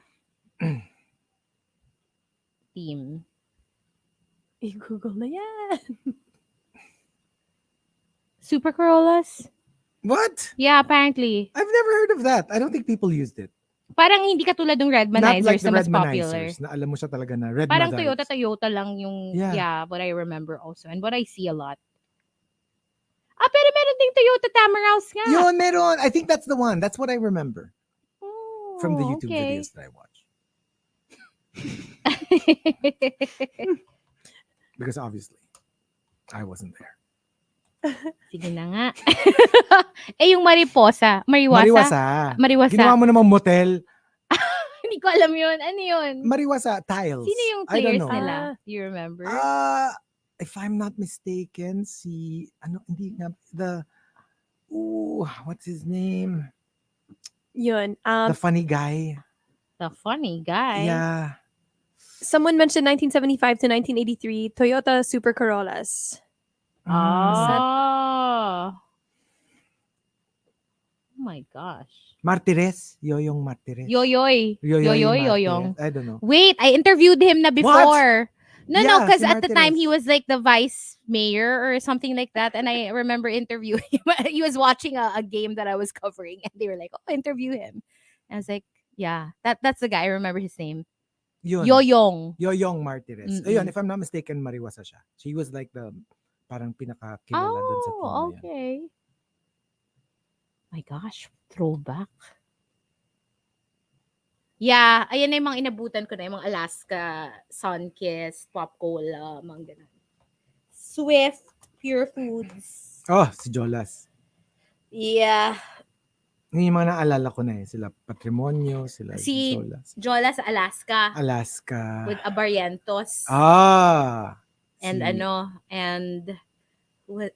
team. I-Google na yan. Super Corollas? What? Yeah, apparently. I've never heard of that. I don't think people used it. Parang hindi katulad ng Not like Redmanizers the na mas popular. Redmanizers na alam mo siya talaga na Red Parang Madals. Toyota lang yung, Yeah. what I remember also. And what I see a lot. Pero meron ding Toyota Tamaraws nga. Yun, meron. I think that's the one. That's what I remember from the Oh, YouTube okay. videos that I watch. Because obviously, I wasn't there. Sige na nga. Yung Mariwasa. Mariwasa. Ginawa mo namang motel. Hindi ko alam yun. Ano yun? Mariwasa tiles. Sino yung I don't players know. nila? Do you remember? If I'm not mistaken, what's his name? Yun. The funny guy. The funny guy. Yeah. Someone mentioned 1975 to 1983 Toyota Super Corollas. Oh. Oh my gosh. Martires? Yoyong Martires. Yoyoy. Yoyoy, Martires. Yoyong. I don't know. Wait, I interviewed him na before. No, Yeah, because si at the time he Martinez. was like the vice mayor or something like that. And I remember interviewing him. He was watching a game that I was covering and they were like, oh, interview him. And I was like, yeah, that's the guy. I remember his name. Yun. Yoyong. Yoyong Martinez. Ayun, Mm-mm. if I'm not mistaken, Mariwasa siya. She was like the parang pinaka-kilala dun sa team na Oh, yan. okay. My gosh, throwback. Yeah, ayan na yung mga inabutan ko na, yung mga Alaska, Sunkist, Pop Cola, mga ganun. Swift, Pure Foods. Oh, si Jolas. Yeah. Yung mga naalala ko na eh. Sila Patrimonio, sila Si Jolas. Jola sa Alaska Alaska. with Abarrientos. Ah! And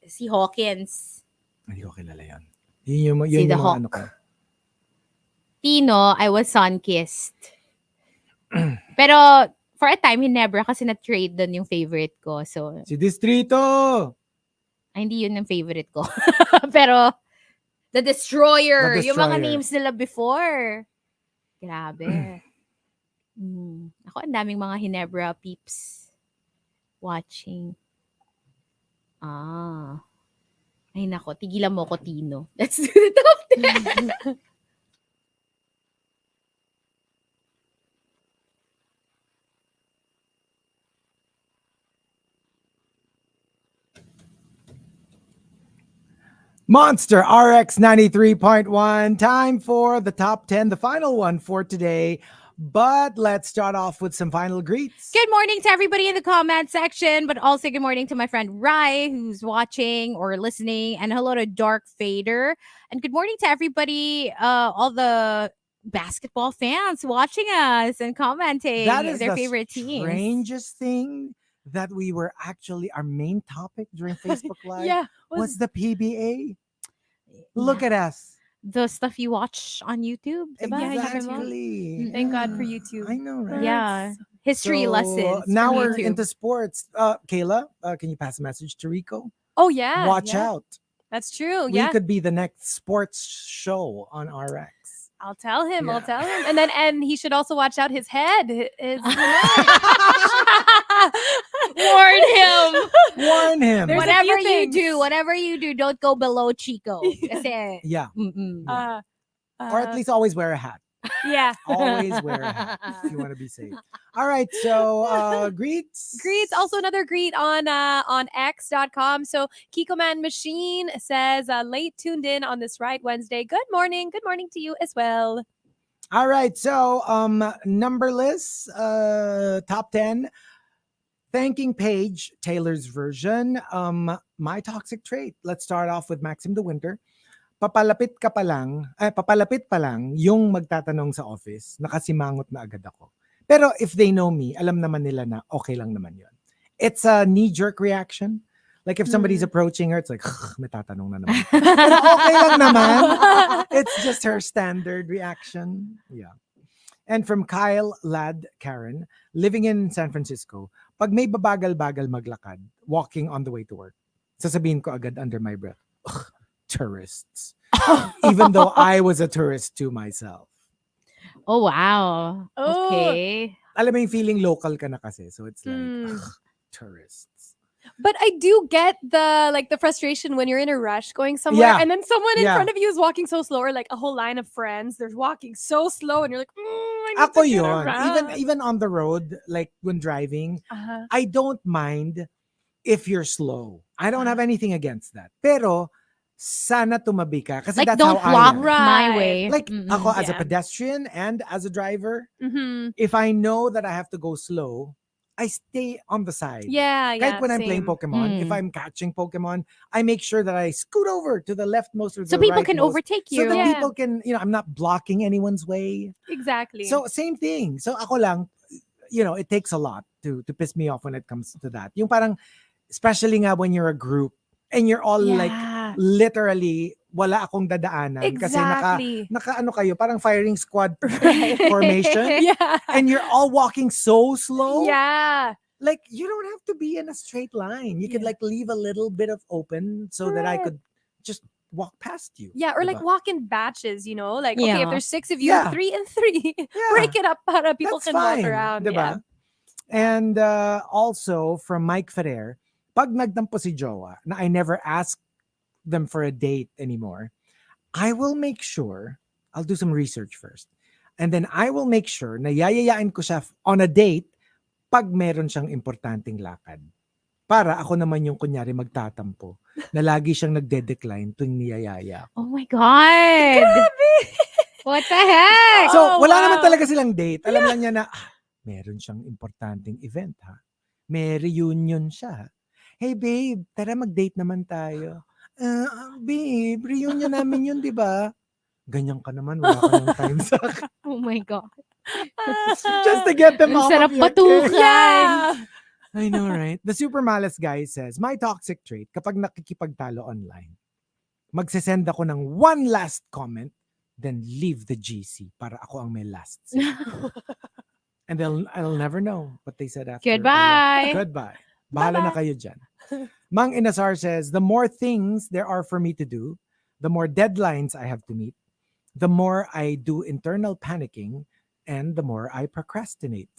si Hawkins. Hindi ko kilala yun. Yun Si yung The mga Hawk. ano ko. Tino, I was Sunkist. Pero, for a time, Hinebra kasi na-trade doon yung favorite ko. So, Si Distrito! hindi yun yung favorite ko. Pero, The Destroyer. The Yung mga Destroyer. names nila before. Grabe. Ako, ang daming mga Hinebra peeps watching. Ay nako, tigilan mo ko, Tino. Let's do the top 10. Monster RX93.1. Time for the top 10, the final one for today. But let's start off with some final greets. Good morning to everybody in the comment section, but also good morning to my friend Rai, who's watching or listening, and hello to Dark Fader. And good morning to everybody, all the basketball fans watching us and commenting That is their the favorite teams. strangest thing that we were actually, our main topic during Facebook Live Yeah. was the PBA. Look at us. The stuff you watch on YouTube. Diba? Exactly. Thank God Yeah. for YouTube. I know, right? Yeah. History So, lessons. Now from we're YouTube. into sports. Kayla, can you pass a message to Rico? Oh yeah. Watch yeah. out. That's true. We Yeah. could be the next sports show on RX. I'll tell him. I'll Yeah. tell him. And he should also watch out his head. Warn him. Warn him. There's a Whatever few you do, things. whatever you do, don't go below Chico. Kasi, Yeah. Or at least always wear a hat. yeah. Always wear a hat if you want to be safe. All right. So greets. Greets. Also another greet on X.com. So Kiko Man Machine says late tuned in on this Right Wednesday. Good morning. Good morning to you as well. All right. So numberless top 10. Thanking page, Taylor's version. My toxic trait. Let's start off with Maxim the Winter. Papalapit pa lang yung magtatanong sa office, nakasimangot na agad ako. Pero if they know me, alam naman nila na okay lang naman yun. It's a knee-jerk reaction. Like if somebody's approaching her, it's like, may tatanong na naman. Pero okay lang naman. It's just her standard reaction. Yeah. And from Kyle Lad Karen, living in San Francisco, pag may babagal-bagal maglakad, walking on the way to work, sasabihin ko agad under my breath, tourists. Even though I was a tourist too myself. oh, wow. Oh. Okay. Alam mo yung feeling local ka na kasi. So it's like, tourists. But I do get the frustration when you're in a rush going somewhere Yeah. and then someone in Yeah. front of you is walking so slow, or like a whole line of friends, they're walking so slow and you're like, I need Ako to get yun. around. Even on the road, like when driving, Uh-huh. I don't mind if you're slow. I don't have anything against that. Pero, sana tumabi ka. Kasi Like, that's don't how block I am. my Right. way. Like, Mm-mm. ako as a Yeah. pedestrian and as a driver, Mm-hmm. if I know that I have to go slow, I stay on the side. Yeah, yeah. Kahit when I'm playing same. Pokemon, if Mm. I'm catching Pokemon, I make sure that I scoot over to the leftmost or So the people can rightmost, overtake so you. that Yeah. people can, I'm not blocking anyone's way. Exactly. So same thing. So ako lang, it takes a lot to piss me off when it comes to that. Yung parang, especially nga when you're a group and you're all like yeah. literally wala akong dadaanan kasi Exactly. naka ano kayo, parang firing squad Right. formation Yeah. and you're all walking so slow. Yeah. Like you don't have to be in a straight line. You could Yeah. like leave a little bit of open so that I Correct. could just walk past you. Yeah, or like Diba? walk in batches, Like, okay, if Yeah. there's 6 of you, Yeah. 3 and 3, Yeah. break it up para people That's can walk fine, around. diba? And also from Mike Ferrer, pag nagtampo si jowa na I never ask them for a date anymore, I will make sure, I'll do some research first. And then I will make sure na yayayain ko siya on a date pag meron siyang importanteng lakad. Para ako naman yung kunyari magtatampo na lagi siyang nagde-decline tuwing niyayaya. Oh my God. What the heck? So, wala wow. naman talaga silang date. Alam lang niya na, meron siyang importanteng event, ha? May reunion siya. Hey, babe, tara mag-date naman tayo. Babe, reunion namin yun, di ba? Ganyan ka naman, wala ka ng time sa akin. Oh my God. Just to get them Ang off sarap of your patukan. case. Yeah. I know, right? The Super Malice guy says, my toxic trait, kapag nakikipagtalo online, magsisend ako ng one last comment, then leave the GC para ako ang may last say. And I'll never know what they said after. Goodbye. Goodbye. Bahala na kayo dyan. Mang Inasar says, the more things there are for me to do, the more deadlines I have to meet, the more I do internal panicking, and the more I procrastinate.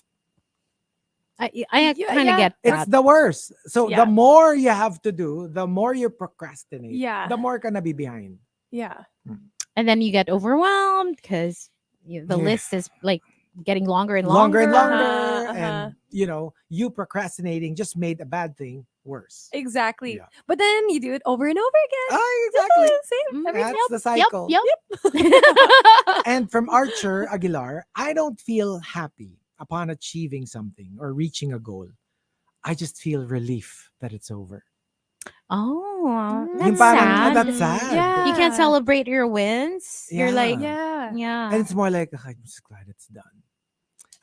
I Yeah, kind of yeah. get It's that. the worst. So Yeah. the more you have to do, the more you procrastinate, Yeah. the more ka na be behind. Yeah. And then you get overwhelmed because the Yeah. list is like getting longer and longer. Longer and longer. Uh-huh, And, you procrastinating just made a bad thing worse. Exactly. Yeah. But then you do it over and over again. Exactly. Same. Mm, Every That's the Yep, cycle. yep. And from Archer Aguilar, I don't feel happy upon achieving something or reaching a goal. I just feel relief that it's over. Oh, Mm. that's Yung parang, sad. that's sad. Yeah. You can't celebrate your wins. You're like, Yeah. yeah. And it's more like, I'm just glad it's done.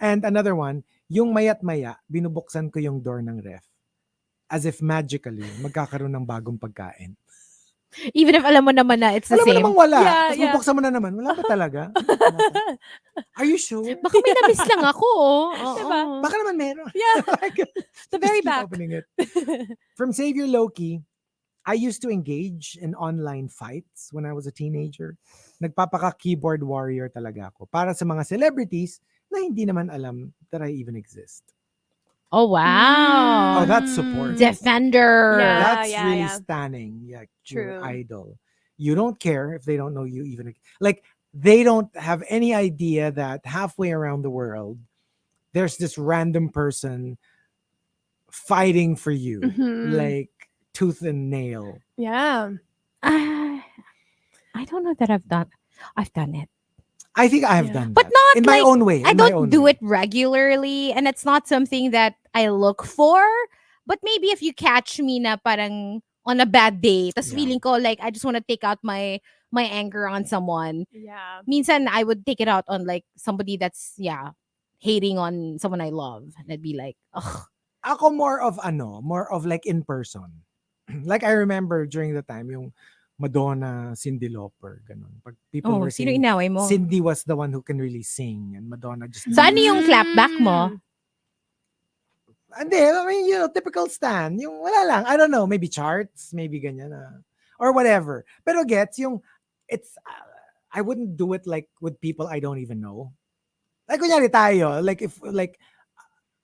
And another one, yung mayat maya, binubuksan ko yung door ng ref. As if magically, magkakaroon ng bagong pagkain. Even if alam mo naman na it's the Alam mo same. namang wala. Yeah, Tapos yeah. bubuksan mo na naman. Wala ba talaga? Are you sure? Baka may namiss lang ako. Oo. Diba? Baka naman meron. Yeah. Like, The very just keep back. opening it. From Xavier Loki, I used to engage in online fights when I was a teenager. Nagpapaka-keyboard warrior talaga ako para sa mga celebrities na hindi naman alam that I even exist. Oh, wow. Oh, that's support. Defender. Yeah. That's really yeah. standing. Yeah, your True. idol. You don't care if they don't know you even. Like, they don't have any idea that halfway around the world, there's this random person fighting for you. Mhm. Like, tooth and nail. Yeah. I don't know that I've done it. I think I have Yeah. done But that. not in my like- own way. I in my don't own do way. it regularly and it's not something that I look for. But maybe if you catch me na parang on a bad day, tas Yeah. feeling ko like I just want to take out my anger on someone. Yeah. Minsan I would take it out on like somebody that's hating on someone I love. And I'd be like, ugh. Ako more of like in person. Like I remember during the time yung Madonna, Cyndi Lauper, ganun. Pag people Oh, were sino saying inaway mo? Cyndi was the one who can really sing and Madonna just So ano yung clapback mo? Hindi, I mean, typical stan. Yung wala lang. I don't know, maybe charts, maybe ganyan na. Or whatever. Pero gets yung, it's, I wouldn't do it like with people I don't even know. Like, kunyari tayo, like if, like,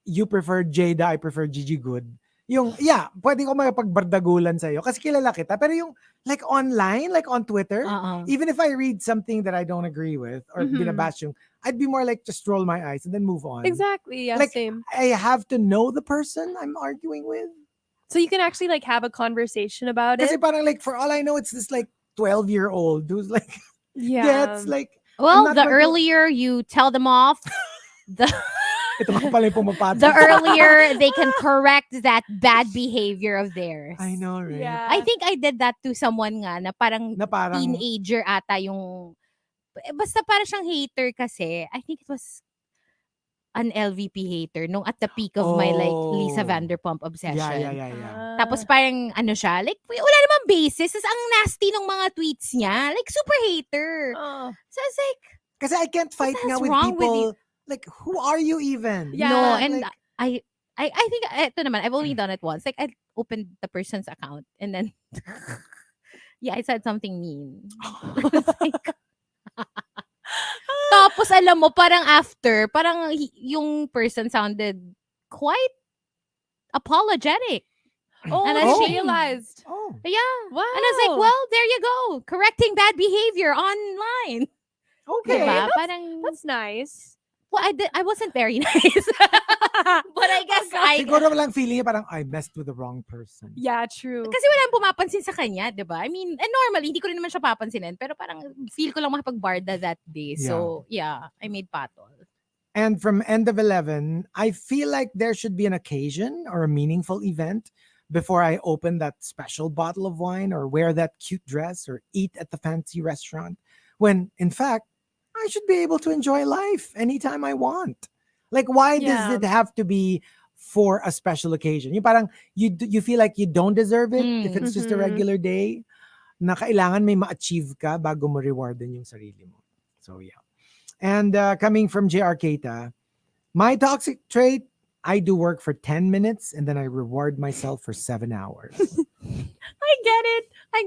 you prefer Jada, I prefer Gigi Good. Yung, pwede ko makapagbardagulan sa'yo kasi kilala kita. Pero yung, like online, like on Twitter, even if I read something that I don't agree with or binabash yung, I'd be more like just roll my eyes and then move on. Exactly. Yeah. Like, Same. I have to know the person I'm arguing with. So you can actually like have a conversation about Kasi it. parang like, for all I know, it's this like 12-year-old who's like, Yeah. gets like, Well, not the going to- earlier you tell them off, ito nga pala yung pumapatol. the earlier they can correct that bad behavior of theirs. I know, right? Yeah. I think I did that to someone nga na parang Na parang, teenager ata yung basta parang siyang hater kasi. I think it was an LVP hater nung at the peak of my like Lisa Oh. Vanderpump obsession. yeah. Tapos parang ano siya, like wala namang basis. Tapos ang nasty ng mga tweets niya. Like super hater. Oh. So I was like, Kasi I can't fight the nga hell's with wrong with people. Like, who are you even? Yeah. no, Diba? and Like, I think ito naman, I've only done it once. Like I opened the person's account and then I said something mean. Like, tapos alam mo, parang after, parang yung person sounded quite apologetic. Oh, And I ashamed. realized. Oh. Yeah. Wow. And I was like, well, there you go. Correcting bad behavior online. Okay. Diba? Parang, That's nice. well, I wasn't very nice. But I guess Siguro lang feeling niya parang I messed with the wrong person. Yeah, true. kasi walang pumapansin sa kanya, di ba? I mean, normally, hindi ko rin naman siya papansinin. Pero parang feel ko lang makipagbarda that day. So, yeah, I made patol. And from end of 11, I feel like there should be an occasion or a meaningful event before I open that special bottle of wine or wear that cute dress or eat at the fancy restaurant. When, in fact, I should be able to enjoy life anytime I want. Like, why does Yeah. it have to be for a special occasion? You parang, you feel like you don't deserve it if it's just a Mhm. regular day, na kailangan may ma-achieve ka bago mo rewardin yung sarili mo. So, yeah. And coming from JR Keita, my toxic trait, I do work for 10 minutes and then I reward myself for 7 hours. I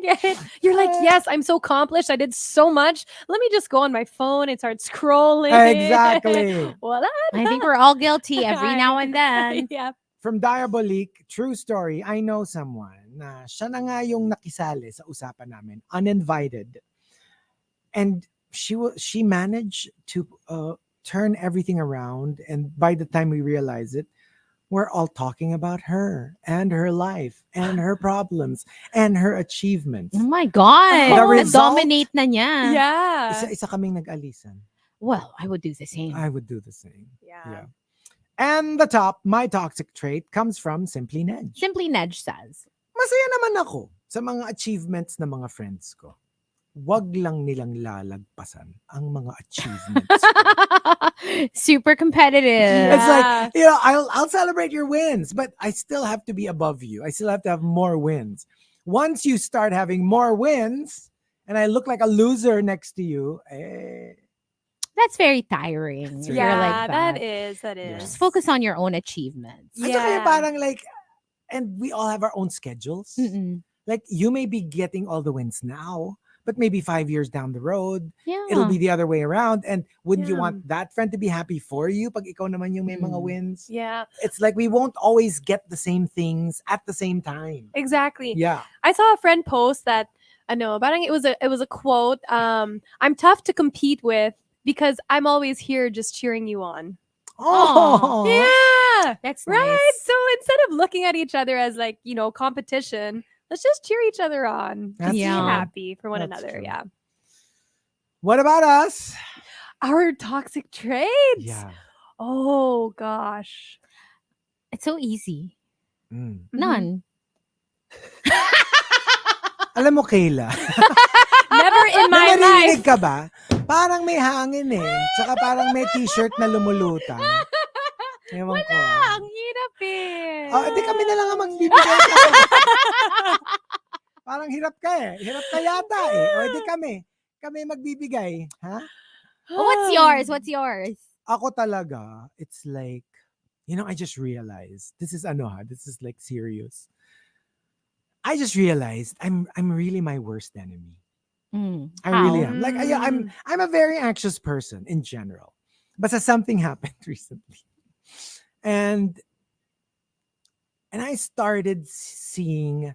get it. You're like, yes, I'm so accomplished. I did so much. Let me just go on my phone and start scrolling. Exactly. Wala I think we're all guilty every now and then. Yeah. From Diabolique, true story, I know someone na siya na nga yung nakisali sa usapan namin, uninvited. And she managed to turn everything around. And by the time we realize it, we're all talking about her and her life and her problems and her achievements. Oh my God. The result- Dominate na niya. Yeah. Isa-isa kaming nag-alisan. Well, I would do the same. I would do the same. Yeah. And the top, my toxic trait comes from Simply Nedge. Simply Nedge says. Masaya naman ako sa mga achievements ng mga friends ko. Wag lang nilang lalagpasan ang mga achievements ko. Super competitive. It's like, I'll celebrate your wins, but I still have to be above you. I still have to have more wins. Once you start having more wins, and I look like a loser next to you, That's very tiring. If you're Yeah, like that. that is. Just focus on your own achievements. At saka yung parang like, and we all have our own schedules. Mm-mm. Like, you may be getting all the wins now, but maybe 5 years down the road, Yeah. it'll be the other way around. And wouldn't you Yeah. want that friend to be happy for you pag ikaw naman yung may mga Mm. wins? Yeah, It's like we won't always get the same things at the same time. exactly. Yeah. I saw a friend post that I know, parang it was a quote. I'm tough to compete with because I'm always here just cheering you on. Oh, Yeah. That's Right. nice. So instead of looking at each other as like, competition, let's just cheer each other on. That's Be Yeah. true. happy for one That's another. true. Yeah. What about us? Our toxic traits. Yeah. Oh gosh. It's so easy. Mm. None. Alam mo, Kayla, Never in my naririnig life. ka ba? Parang may hangin eh. Tsaka parang may t-shirt na lumulutang. Ewan ko. Ang hirap eh. Oh, di kami na lang ang magbibigay. Parang hirap ka eh. Hirap ka yata eh. O, di kami. Kami magbibigay. Ha? Oh, what's yours? What's yours? Ako talaga, it's like, I just realized, this is like serious. I just realized I'm really my worst enemy. I really am. Like, I'm a very anxious person in general. But something happened recently. And I started seeing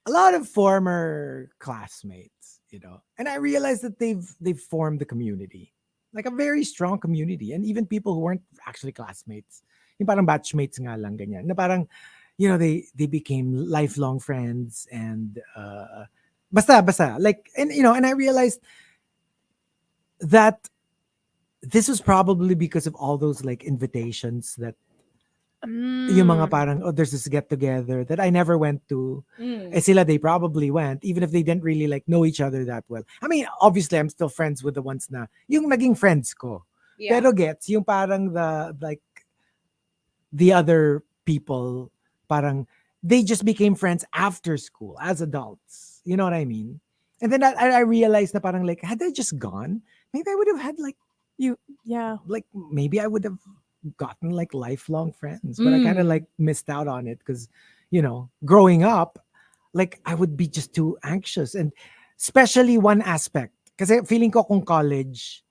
a lot of former classmates, and I realized that they've formed the community, like a very strong community, and even people who weren't actually classmates, yung parang batchmates nga lang ganyan, na parang, they became lifelong friends, and basta like, and and I realized that this was probably because of all those like invitations that yung mga parang, there's this get together that I never went to. Sila, they probably went, even if they didn't really like know each other that well. I mean, obviously I'm still friends with the ones na yung naging friends ko. Yeah. Pero gets yung parang the other people, parang they just became friends after school as adults. You know what I mean? And then I realized na parang like, had I just gone, maybe I would have had maybe I would have gotten like lifelong friends, but I kind of like missed out on it because, growing up, like I would be just too anxious, and especially one aspect. Kasi feeling ko kung college,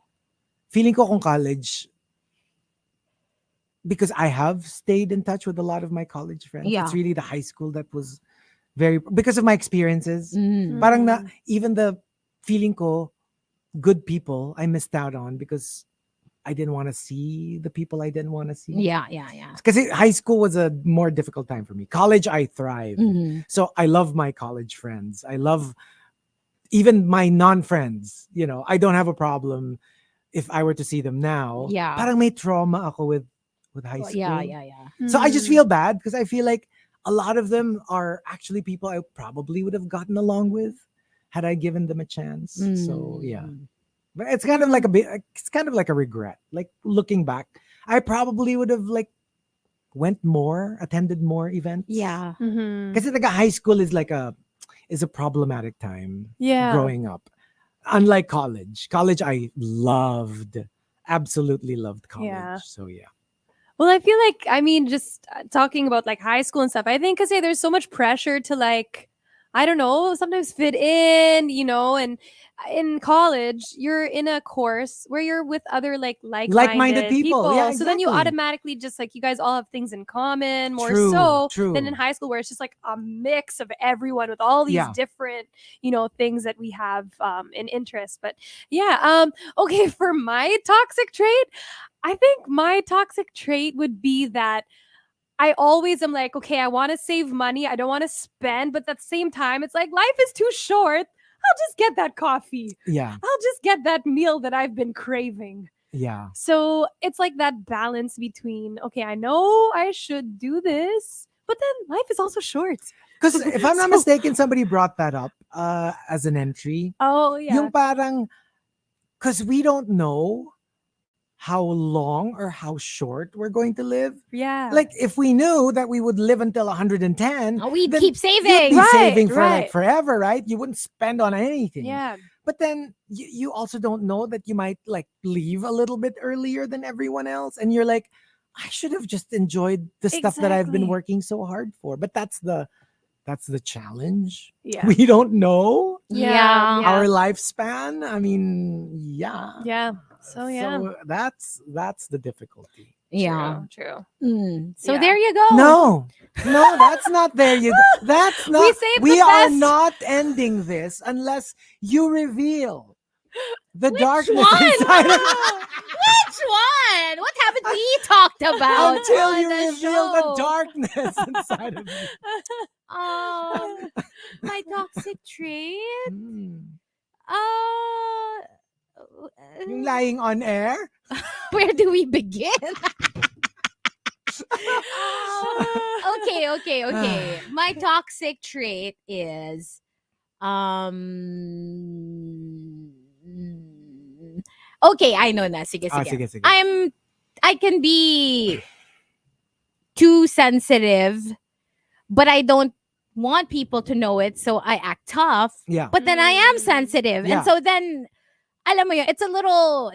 because I have stayed in touch with a lot of my college friends. Yeah. It's really the high school that was very, because of my experiences. Mm. Parang na, even the feeling ko, good people I missed out on because I didn't want to see the people I didn't want to see. Yeah. Because high school was a more difficult time for me. College, I thrived. Mhm. So I love my college friends. I love even my non-friends. I don't have a problem if I were to see them now. Yeah. Parang may trauma ako with high Well, school. yeah. So I just feel bad because I feel like a lot of them are actually people I probably would have gotten along with had I given them a chance. So yeah. Mm. But it's kind of like it's kind of like a regret. Like looking back, I probably would have like attended more events. Yeah. Because like a high school is a problematic time Yeah. growing up. Unlike college. College I absolutely loved college. Yeah. So yeah. Well, I feel like, I mean, just talking about like high school and stuff, I think because there's so much pressure to like, I don't know, sometimes fit in, and in college, you're in a course where you're with other like-minded people. Yeah, So then you exactly. automatically just like, you guys all have things in common more True, so true. than in high school where it's just like a mix of everyone with all these Yeah. different, things that we have in interest. But yeah, okay, for my toxic trait, I think my toxic trait would be that I always am like, okay, I want to save money. I don't want to spend, but at the same time, it's like life is too short. I'll just get that coffee. Yeah. I'll just get that meal that I've been craving. Yeah. So it's like that balance between, okay, I know I should do this, but then life is also short. Because if I'm not So- mistaken, somebody brought that up as an entry. Oh, yeah. Yung parang, because we don't know how long or how short we're going to live. Yeah. Like if we knew that we would live until 110, Oh, we'd then keep you'd saving. be Right, saving for like right. forever, right? You wouldn't spend on anything. yeah. But then you also don't know that you might like leave a little bit earlier than everyone else. And you're like, I should have just enjoyed the stuff that I've been Exactly. working so hard for. But that's the challenge. Yeah. We don't know Yeah. our lifespan. I mean, yeah. Yeah. So, yeah. So that's the difficulty. Yeah. True. So Yeah. there you go. No, that's not there. That's not. saved We the are best. not ending this unless you reveal the darkness one? inside of Which one? What haven't we talked about until on you the reveal show? the darkness inside of you. My toxic trait. Hmm. Yung Uh, lying on air. where do we begin? Okay. My toxic trait is okay, I know na. Sige. Sige. I can be too sensitive, but I don't want people to know it, so I act tough. Yeah. But then I am sensitive. Yeah. And so then alam mo yun, it's a little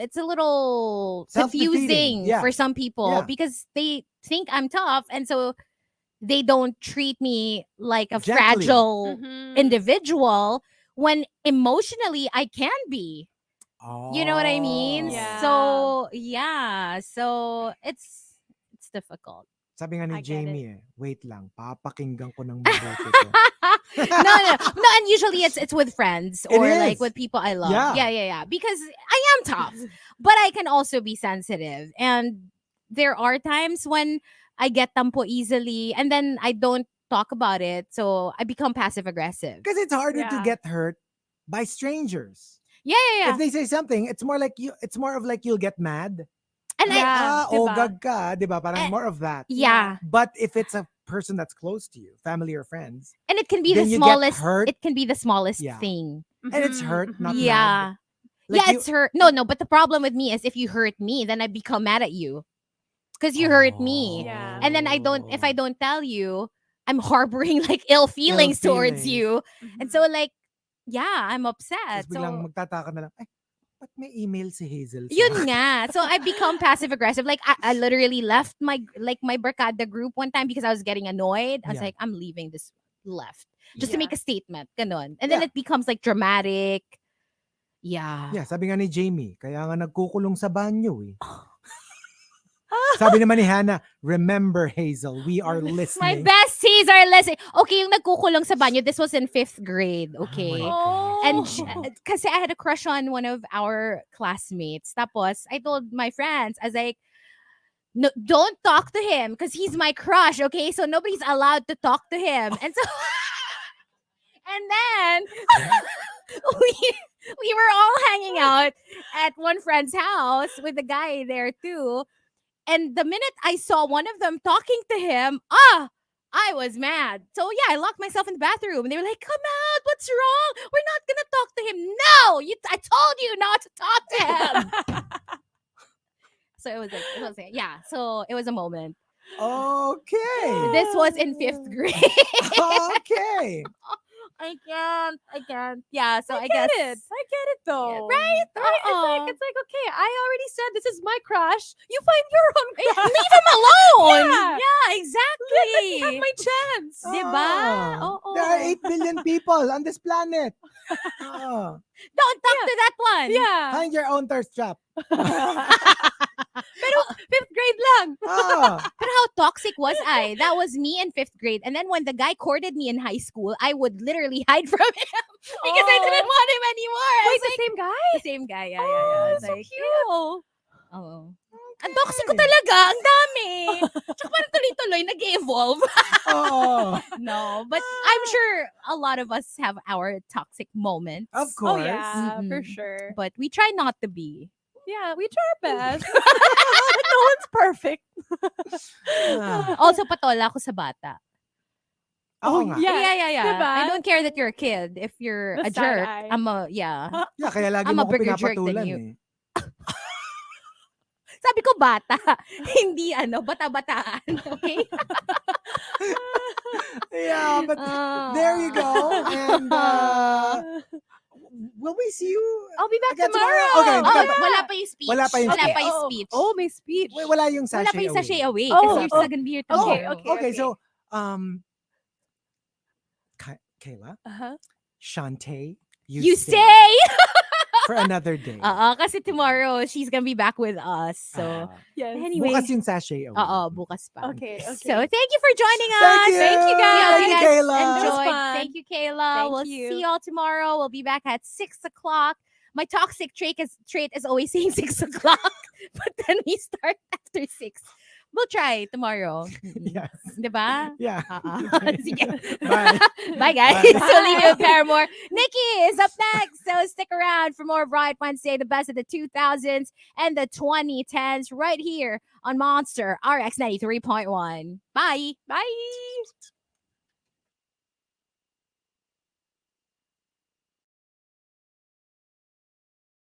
Self-defeating. confusing Yeah. for some people Yeah. because they think I'm tough and so they don't treat me like a Gently. fragile Mhm. individual when emotionally I can be. You know what I mean? Yeah. So yeah, so it's difficult. Sabi nga ni I get Jamie wait lang, papakinggan ko ng mabuti to. No, and usually it's with friends It or is. like with people I love. Yeah. Yeah. Because I am tough, but I can also be sensitive, and there are times when I get tampo easily, and then I don't talk about it, so I become passive aggressive. Because it's harder to Yeah. get hurt by strangers. Yeah. If they say something, it's more of like you'll get mad. And Yeah. diba? Ogag ka, diba? Parang Eh, more of that. yeah, But if it's a person that's close to you, family or friends, and it can be Then the you get smallest. hurt. It can be the smallest Yeah. thing. and it's hurt, not mad. Yeah. Like yeah, it's hurt. No, but the problem with me is if you hurt me, then I become mad at you because you hurt me. Yeah. And then if I don't tell you, I'm harboring like ill feelings towards feelings. you. And so like, yeah, I'm upset. Tapos biglang So magtataka na lang, ay, ba't may email si Hazel? sa yun akin?" nga. So I become passive aggressive. Like I literally left my barkada group one time because I was getting annoyed. I was Yeah. like, I'm leaving this left just to make a statement. Ganon. And then Yeah. it becomes like dramatic. Yeah. Yeah, sabi nga ni Jamie, kaya nga nagkukulong sa banyo eh. Sabi naman ni Hannah, remember Hazel, we are My listening. besties are listening. Okay, yung nagkukulong sa banyo, this was in 5th grade, okay? Oh my And Oh. kasi I had a crush on one of our classmates. Tapos, I told my friends, I was like, no, don't talk to him because he's my crush, okay? So nobody's allowed to talk to him. And so, and then we were all hanging out at one friend's house with a guy there too. And the minute I saw one of them talking to him, I was mad. So yeah, I locked myself in the bathroom, and they were like, "Come out! What's wrong? We're not gonna talk to him." No, I told you not to talk to him. So yeah. So it was a moment. Okay. This was in 5th grade. Okay. I can't. Yeah. So I get guess it. I get it though. right? Right? Uh-uh. It's like, okay, I already said this is my crush. You find your own crush. Leave him alone. Yeah. Yeah, exactly. Have my chance. Diba? Ah, Oo. there are 8 billion people on this planet. Ah, Don't talk to that one. Yeah. find your own thirst trap. Pero 5th grade lang. Ah, But how toxic was I? That was me in 5th grade. And then when the guy courted me in high school, I would literally hide from him because I didn't want him anymore. I Wait, was the like, same guy? the same guy. Yeah, Oh, I was so like, cute. ew. Oh. Ang toxic ko talaga. Ang dami. Tsaka parang tuloy-tuloy nag-evolve. oh, No, but I'm sure a lot of us have our toxic moments. of Oh course. yeah, for Mm-mm. sure. But we try not to be. Yeah, we try our best. No one's perfect. Ah, Also, patola ako sa bata. oo nga. Yeah. Diba? I don't care that you're a kid. If you're The a side jerk, eye. Yeah, kaya lagi I'm mo a ko bigger jerk than pinapatulan you. eh. Sabi ko bata. Hindi bata-bataan. Okay? Yeah, but Ah. there you go. And will we see you I'll be back again tomorrow. Okay, Oh, okay. wala pa yung speech. Wala pa yung Wala speech. pa yung speech. Oh, may speech. Wait, wala yung Wala sachet pa yung sachet away. away. Because Oh, you're still gonna be here Oh, tomorrow. okay. So, Kayla, Uh-huh. Shantae, You stay! for another day. Kasi tomorrow, she's gonna be back with us. So, Ah, Yes. anyway. bukas yung sachet away. bukas pa. Okay. So, thank you for joining us. Thank you. Thank you, guys. Yeah, Thank you you, guys Kayla. It was enjoyed. fun. Thank you, Kayla. Thank We'll you. see y'all tomorrow. We'll be back at 6 o'clock. My toxic trait is always saying 6 o'clock, but then we start after 6. We'll try tomorrow. Yes. Diba? Yeah. Sige. Bye. Bye, guys. Bye. So leave you with Paramore. Nikki is up next. So stick around for more Bright Wednesday, the best of the 2000s and the 2010s right here on Monster RX93.1. Bye. Bye.